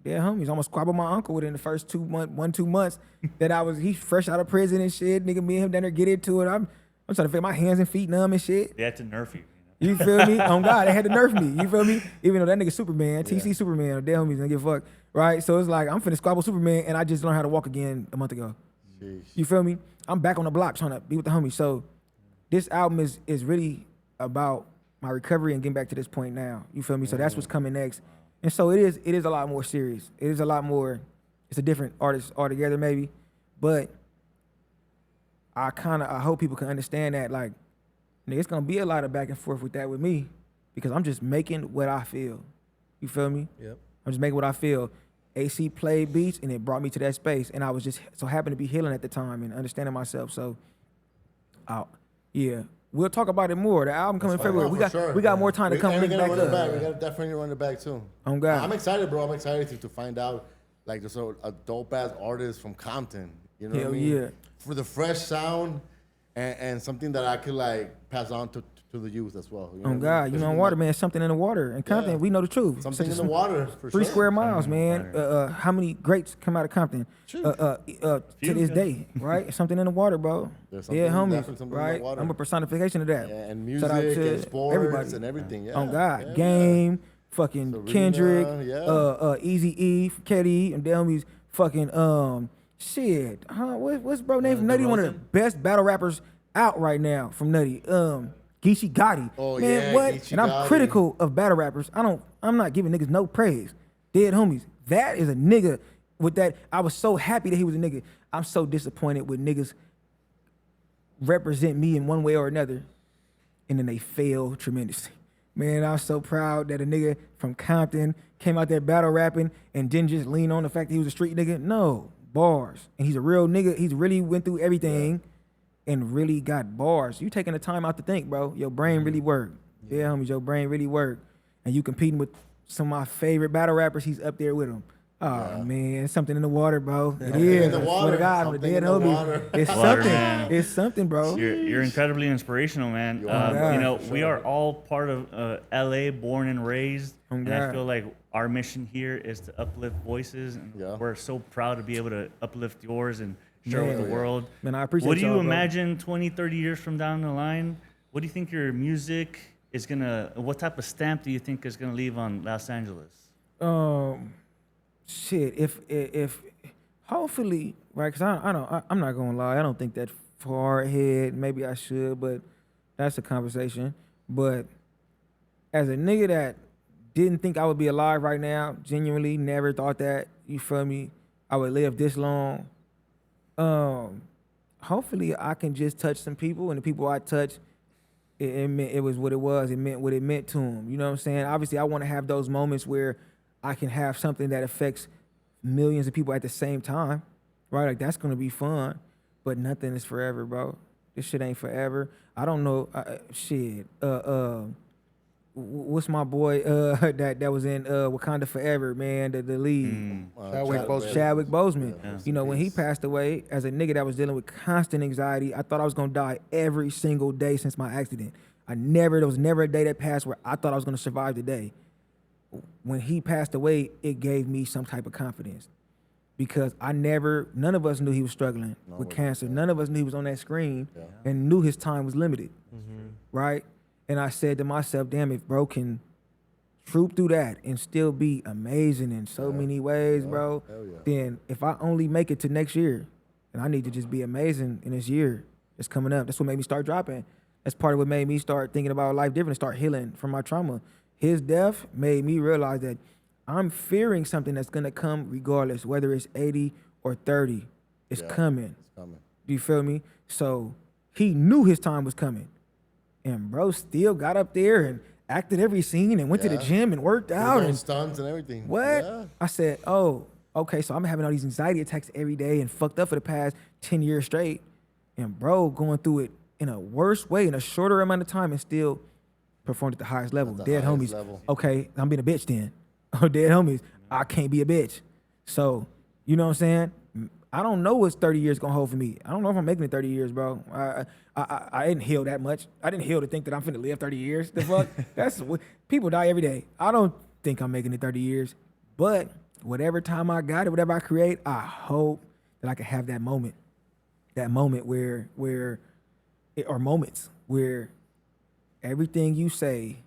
Yeah, homies. Almost squabbled my uncle within the first 2 months that he's fresh out of prison and shit. Nigga, me and him down there get into it. I'm trying to feel my hands and feet numb and shit. They had to nerf you. You feel me? On God, they had to nerf me. You feel me? Even though that nigga Superman, TC Superman, their homies don't give a fuck, right? So it's like I'm finna squabble Superman, and I just learned how to walk again a month ago. Sheesh. You feel me? I'm back on the block trying to be with the homies. So this album is really about my recovery and getting back to this point now. You feel me? So that's what's coming next. And so it is a lot more serious. It is a lot more. It's a different artist altogether, maybe, but I hope people can understand that, like, nigga, it's gonna be a lot of back and forth with that with me, because I'm just making what I feel. You feel me? Yep. I'm just making what I feel. AC played beats and it brought me to that space, and I was just so happened to be healing at the time and understanding myself. So, yeah, we'll talk about it more. The album coming in February. We got more time to come link back up. We gotta definitely run it back too. Oh God, I'm excited, bro. I'm excited to find out like there's a dope ass artist from Compton. You know what I mean? Yeah. For the fresh sound and something that I could like pass on to the youth as well. You know oh what I mean? God, you know, water, man, something in the water. And Compton, Yeah. we know the truth. Something in the water for 3 sure. square miles, man. How many greats come out of Compton? To this day, right? Something in the water, bro. There's Yeah, something- homies, definitely something in the right? water. I'm a personification of that. Yeah, and Shout out music to and sports everybody. and everything. Yeah. Oh God, Yeah. Game, fucking Serena, Kendrick, yeah. Easy E, Ketty, and them homies, fucking shit. What's bro name from Nutty? One of the best battle rappers out right now from Nutty. Geechee Gotti. Oh, man, yeah, what? Geechee And I'm Gotti. critical of battle rappers. I'm not giving niggas no praise. Dead homies. That is a nigga with that. I was so happy that he was a nigga. I'm so disappointed when niggas represent me in one way or another, and then they fail tremendously. Man, I'm so proud that a nigga from Compton came out there battle rapping and didn't just lean on the fact that he was a street nigga. No, bars. And he's a real nigga. He's really went through everything and really got bars. You taking the time out to think, bro. Your brain really worked. Yeah, homies, your brain really worked. And you competing with some of my favorite battle rappers, he's up there with them. Oh man, something in the water, bro. It is. in the I water. swear to God, with the Something dead in the homies. water. It's Water, something. man. It's something, bro. You're incredibly inspirational, man. God, you know, for we sure. are all part of LA, born and raised, Oh, and I God. feel like our mission here is to uplift voices, and Yeah. we're so proud to be able to uplift yours and share with Man. the world. Man, I appreciate What do you y'all, bro. imagine 20, 30 years from down the line? What do you think your music is gonna? What type of stamp do you think is gonna leave on Los Angeles? Shit. If hopefully, right? Because I'm not gonna lie. I don't think that far ahead. Maybe I should, but that's a conversation. But as a nigga that didn't think I would be alive right now, genuinely never thought that. You feel me? I would live this long. Hopefully I can just touch some people, and the people I touch, it was what it was. It meant what it meant to them. You know what I'm saying? Obviously, I want to have those moments where I can have something that affects millions of people at the same time, right? Like that's gonna be fun, but nothing is forever, bro. This shit ain't forever. I don't know. Shit. What's my boy that was in Wakanda Forever, man? The lead. Chadwick Boseman. Chadwick Boseman. Yeah. You know, when he passed away, as a nigga that was dealing with constant anxiety, I thought I was gonna die every single day since my accident. There was never a day that passed where I thought I was gonna survive the day. When he passed away, it gave me some type of confidence, because none of us knew he was struggling with cancer. None of us knew he was on that screen and knew his time was limited, right? And I said to myself, damn, if bro can troop through that and still be amazing in so many ways, bro, hell yeah. then if I only make it to next year, then I need to just be amazing in this year that's coming up. That's what made me start dropping. That's part of what made me start thinking about life different, start healing from my trauma. His death made me realize that I'm fearing something that's gonna come regardless, whether it's 80 or 30. It's coming. It's coming. Do you feel me? So he knew his time was coming. And bro still got up there and acted every scene and went to the gym and worked out. And And stunts and everything. what? Yeah. I said, oh, okay, so I'm having all these anxiety attacks every day and fucked up for the past 10 years straight. And bro going through it in a worse way in a shorter amount of time and still performed at the highest level. the Dead highest homies. level. Okay, I'm being a bitch then. Oh, dead homies. I can't be a bitch. So, you know what I'm saying? I don't know what's 30 years gonna hold for me. I don't know if I'm making it 30 years, bro. I didn't heal that much. I didn't heal to think that I'm finna live 30 years. The fuck? People die every day. I don't think I'm making it 30 years. But whatever time I got it, whatever I create, I hope that I can have that moment. That moment where or moments where everything you say,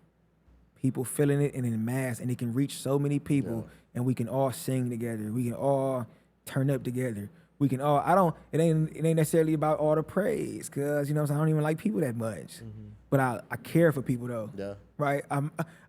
people feeling it and in mass, and it can reach so many people, and we can all sing together. We can all turn up together. We can all. It ain't necessarily about all the praise, cause you know what I'm saying, I don't even like people that much, but I care for people though. Yeah. Right.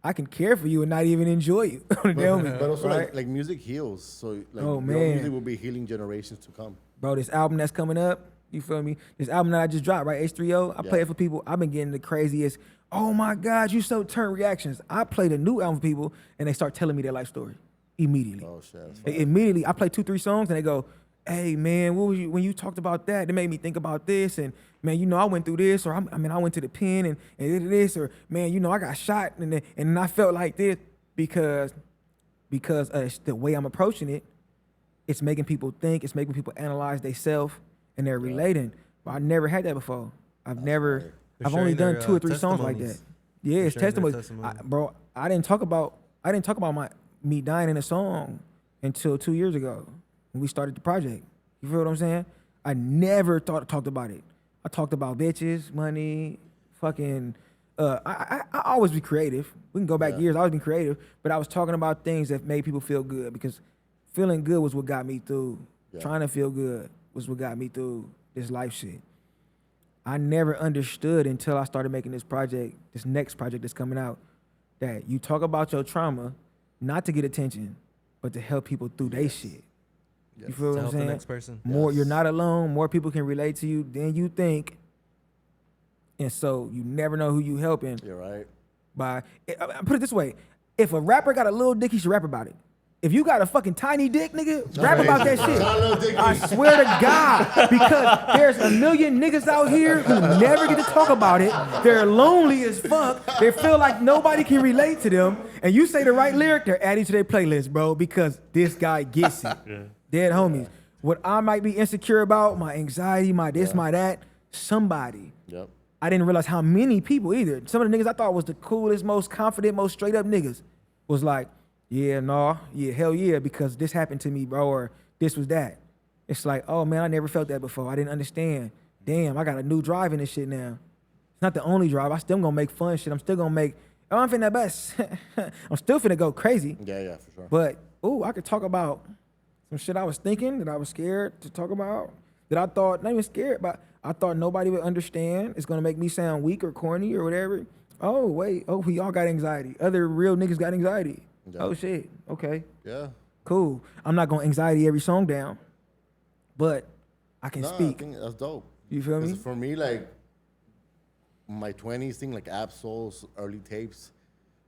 I can care for you and not even enjoy you. But also right? like music heals. So like Oh, your man. music will be healing generations to come. Bro, this album that's coming up, you feel me? This album that I just dropped, right? H3O, I play it for people. I've been getting the craziest, oh my God, you so turn reactions. I play the new album for people and they start telling me their life story immediately. Oh shit. That's fire. Immediately, I play 2-3 songs and they go, hey man, what was you when you talked about that? It made me think about this, and man, you know I went through this, or I went to the pen and did this, or man, you know I got shot and I felt like this because the way I'm approaching it, it's making people think, it's making people analyze themselves, and they're relating. But I never had that before. I've They're only sharing done their, 2 or 3 songs like that. testimonies. Yeah, it's sharing their testimony. testimony. Bro, I didn't talk about me dying in a song until 2 years ago when we started the project. You feel what I'm saying? I never talked about it. I talked about bitches, money, fucking. I always be creative. We can go back years. I always been creative, but I was talking about things that made people feel good, because feeling good was what got me through. Yeah. Trying to feel good was what got me through this life shit. I never understood until I started making this project, this next project that's coming out, that you talk about your trauma not to get attention, but to help people through their shit. You feel To what I'm help the saying? next person. More, you're Yes. not alone. More people can relate to you than you think, and so you never know who you helping. You're right. By I put it this way: if a rapper got a little dick, he should rap about it. If you got a fucking tiny dick, nigga, rap about that shit. Shout out Lil Dicky. I swear to God, because there's a million niggas out here who never get to talk about it. They're lonely as fuck. They feel like nobody can relate to them. And you say the right lyric, they're adding to their playlist, bro, because this guy gets it. Dead homies. What I might be insecure about, my anxiety, my this, my that, somebody. Yep. I didn't realize how many people either. Some of the niggas I thought was the coolest, most confident, most straight up niggas was like, yeah, nah, yeah, hell yeah, because this happened to me, bro, or this was that. It's like, oh man, I never felt that before. I didn't understand. Damn, I got a new drive in this shit now. It's not the only drive. I still gonna make fun shit. I'm still gonna make, oh, I'm finna bust. I'm still finna go crazy. Yeah, for sure. But, ooh, I could talk about some shit I was thinking that I was scared to talk about, that I thought, not even scared, but I thought nobody would understand. It's gonna make me sound weak or corny or whatever. Oh, wait, oh, we all got anxiety. Other real niggas got anxiety. Yeah. Oh, shit, okay, Yeah. cool. I'm not gonna anxiety every song down, but I can No, I speak. think that's dope. You feel me? 'Cause for me, like my 20s thing, like Absol's early tapes,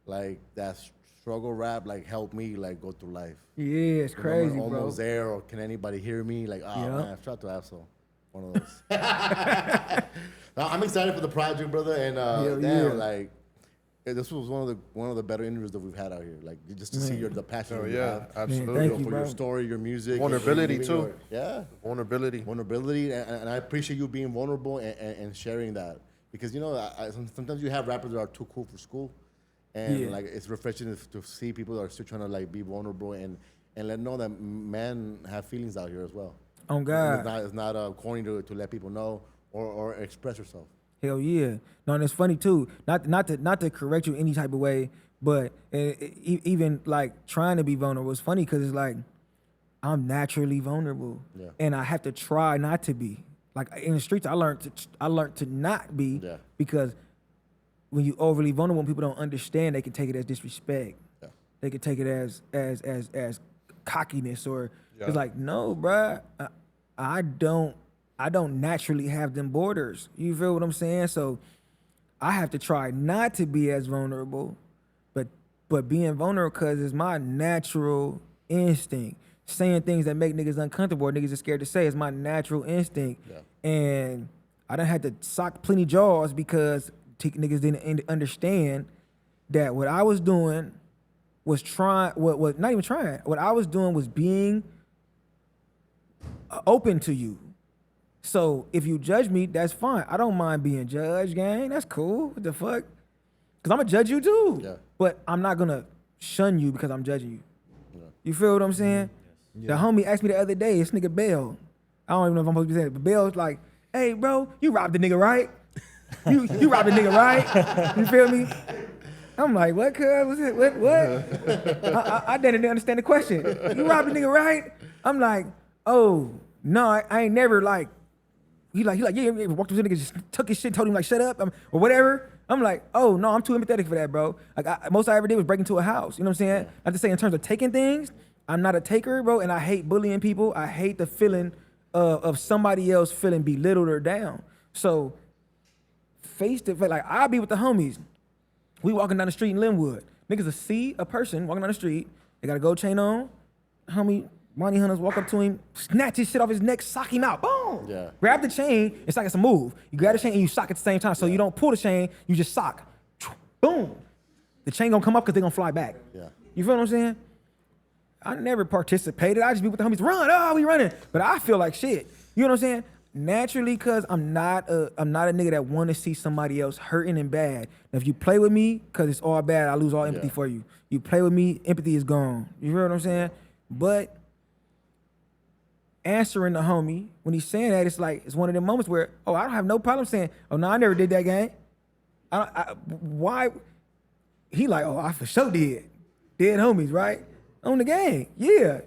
like that struggle rap, like helped me like go through life. Yeah, it's crazy, Remember, bro. Almost There, or Can Anybody Hear Me? Like, oh Yeah. man, shout out to Absol. One of those. No, I'm excited for the project, brother, and Hell damn, yeah. like this was one of the better interviews that we've had out here. Like just to see the passion. Oh that you yeah, have, absolutely. thank for you, your bro. story, your music, Vulnerability, and too. Yeah, Vulnerability. vulnerability, and I appreciate you being vulnerable and sharing that, because you know sometimes you have rappers that are too cool for school, and Yeah. like it's refreshing to see people that are still trying to like be vulnerable and let them know that men have feelings out here as well. On And God. it's not corny to let people know or express yourself. Hell yeah. No, and it's funny too. Not to correct you any type of way, But even like trying to be vulnerable is funny because it's like I'm naturally vulnerable, Yeah. and I have to try not to be. Like in the streets, I learned to not be Yeah. because when you overly vulnerable, people don't understand. They can take it as disrespect. Yeah. They can take it as cockiness, or Yeah. it's like, no, bruh, I don't naturally have them borders. You feel what I'm saying? So I have to try not to be as vulnerable, but being vulnerable because it's my natural instinct. Saying things that make niggas uncomfortable or niggas are scared to say is my natural instinct. Yeah. And I done had to sock plenty jaws because niggas didn't understand that what I was doing was not even trying. What I was doing was being open to you. So if you judge me, that's fine. I don't mind being judged, gang. That's cool. What the fuck? Because I'm going to judge you too. Yeah. But I'm not going to shun you because I'm judging you. Yeah. You feel what I'm saying? The homie asked me the other day, this nigga Bell. I don't even know if I'm supposed to be saying it, but Bell's like, hey, bro, you robbed the nigga, right? You robbed the nigga, right? You feel me? I'm like, what, cuz? What? I didn't understand the question. You robbed the nigga, right? I'm like, oh, no, I ain't never like, he like, yeah, walked up to the nigga, just took his shit, told him like, shut up, or whatever. I'm like, oh, no, I'm too empathetic for that, bro. Like, most I ever did was break into a house. You know what I'm saying? Not to say in terms of taking things, I'm not a taker, bro, and I hate bullying people. I hate the feeling of somebody else feeling belittled or down. So, face to face, like, I'll be with the homies. We walking down the street in Linwood. Niggas will see a person walking down the street. They got a gold chain on. Homie, money hunters walk up to him, snatch his shit off his neck, sock him out. Boom. Yeah. Grab the chain. It's like it's a move. You grab the chain and you sock at the same time. So you don't pull the chain. You just sock. Boom. The chain gonna come up because they gonna fly back. Yeah. You feel what I'm saying? I never participated. I just be with the homies. Run. Oh, we running. But I feel like shit. You know what I'm saying? Naturally, cause I'm not a nigga that want to see somebody else hurting and bad. Now, if you play with me, cause it's all bad, I lose all empathy for you. You play with me, empathy is gone. You hear what I'm saying? But answering the homie when he's saying that, it's like it's one of the moments where, oh, I don't have no problem saying, oh no, I never did that, gang. Why? He like, oh, I for sure did. Dead homies, right? On the gang, yeah.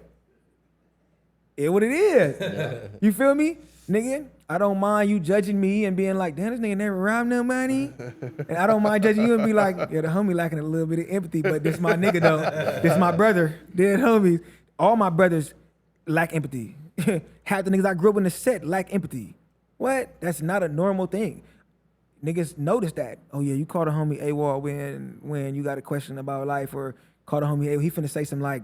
It what it is. Yeah. You feel me? Nigga, I don't mind you judging me and being like, damn, this nigga never robbed no money. And I don't mind judging you and be like, yeah, the homie lacking a little bit of empathy, but this my nigga though. This my brother. Dead homies. All my brothers lack empathy. Half the niggas I grew up in the set lack empathy. What? That's not a normal thing. Niggas notice that. Oh yeah, you called a homie AWOL when you got a question about life, or called a homie AWOL. He finna say some like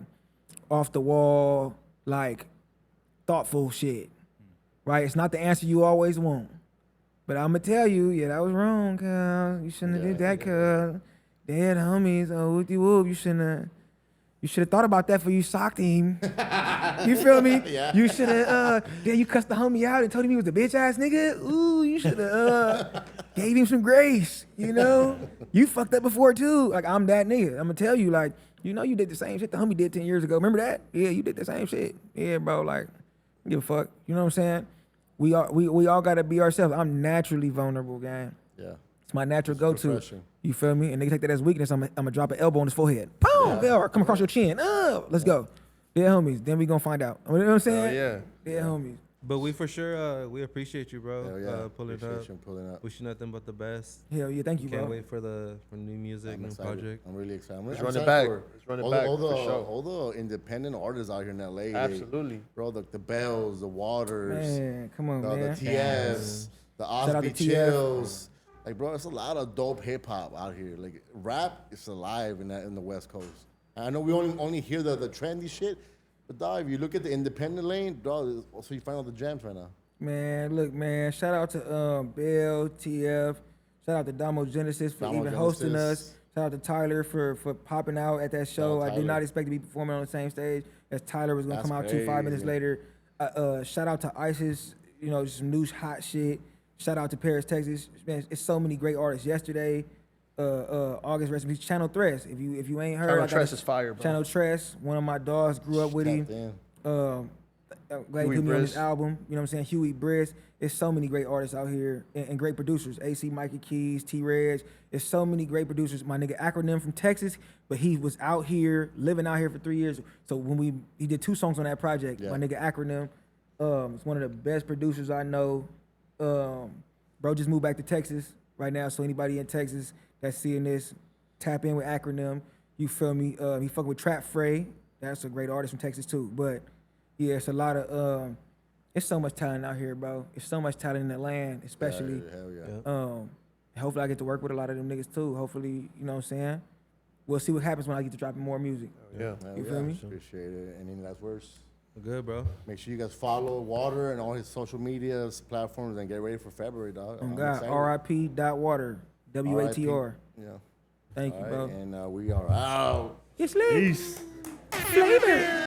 off the wall, like thoughtful shit. Right? It's not the answer you always want. But I'ma tell you, yeah, that was wrong, cuz. You shouldn't have did that, cuz. Dead homies, oh whoopty whoop, you should have thought about that before you socked him. You feel me? Yeah. You should have, you cussed the homie out and told him he was a bitch ass nigga. Ooh, you should have gave him some grace, you know? You fucked up before too. Like, I'm that nigga. I'm gonna tell you, like, you know you did the same shit the homie did 10 years ago. Remember that? Yeah, you did the same shit. Yeah, bro, like, give a fuck. You know what I'm saying? We all gotta be ourselves. I'm naturally vulnerable, gang. Yeah. It's my natural go-to. refreshing. You feel me? And they take that as weakness. I'm gonna drop an elbow on his forehead. Boom! Or come across your chin. Let's go. Yeah, homies. Then we gonna find out. You know what I'm saying? yeah. Yeah, homies. But we for sure, we appreciate you, bro. Hell yeah. Pulling Appreciate up. you pulling up. Wish you nothing but the best. Hell yeah, thank you, Can't bro. wait for new music, I'm new excited. project. I'm really excited. Let's I'm run it excited back. for Let's run it all back, the, for sure. all the independent artists out here in LA. they- Absolutely. bro, the Bells, the Waters, Man, come on, the man. TFs, the Shout out Osby to TF. Chills. Like, bro, it's a lot of dope hip hop out here. Like, rap is alive in the West Coast. I know we only hear the trendy shit, but dog, if you look at the independent lane, dog, also you find all the gems right now. Man, look, man. Shout out to Bill, TF. Shout out to Damo Genesis for Damo even hosting Genesis. us. Shout out to Tyler for popping out at that show. out I did Tyler. not expect to be performing on the same stage as Tyler was gonna That's come out 5 minutes crazy. later. Shout out to ISIS, you know, just some new hot shit. Shout out to Paris, Texas. Man, it's so many great artists. Yesterday, August recipes, Channel Tress. If you ain't heard, Channel I got Tress a- is fire, bro. Channel Tress. One of my dogs grew up with him. Damn. Glad he Huey put me on this Briss. album. You know what I'm saying? Huey Briss. There's so many great artists out here and great producers. AC Mikey Keys, T Reg. There's so many great producers. My nigga Acronym from Texas, but he was out here, living out here for 3 years. So when he did 2 songs on that project, Yeah. my nigga Acronym is one of the best producers I know. Bro just moved back to Texas right now, so anybody in Texas that's seeing this, tap in with Acronym. You feel me? He fucking with Trap Frey. That's a great artist from Texas too. But yeah, it's a lot of it's so much talent out here, bro. It's so much talent in the land, especially. Hell yeah. Hopefully I get to work with a lot of them niggas too. Hopefully, you know what I'm saying? We'll see what happens when I get to dropping more music. Yeah. Hell You yeah. feel me? Appreciate it. Any last words? Good, bro. Make sure you guys follow Water and all his social media platforms and get ready for February, dog. Oh I'm God, excited. RIP.water, WATR. Yeah. Thank All you, right, bro. and we are out. It's lit. Peace. Flavor.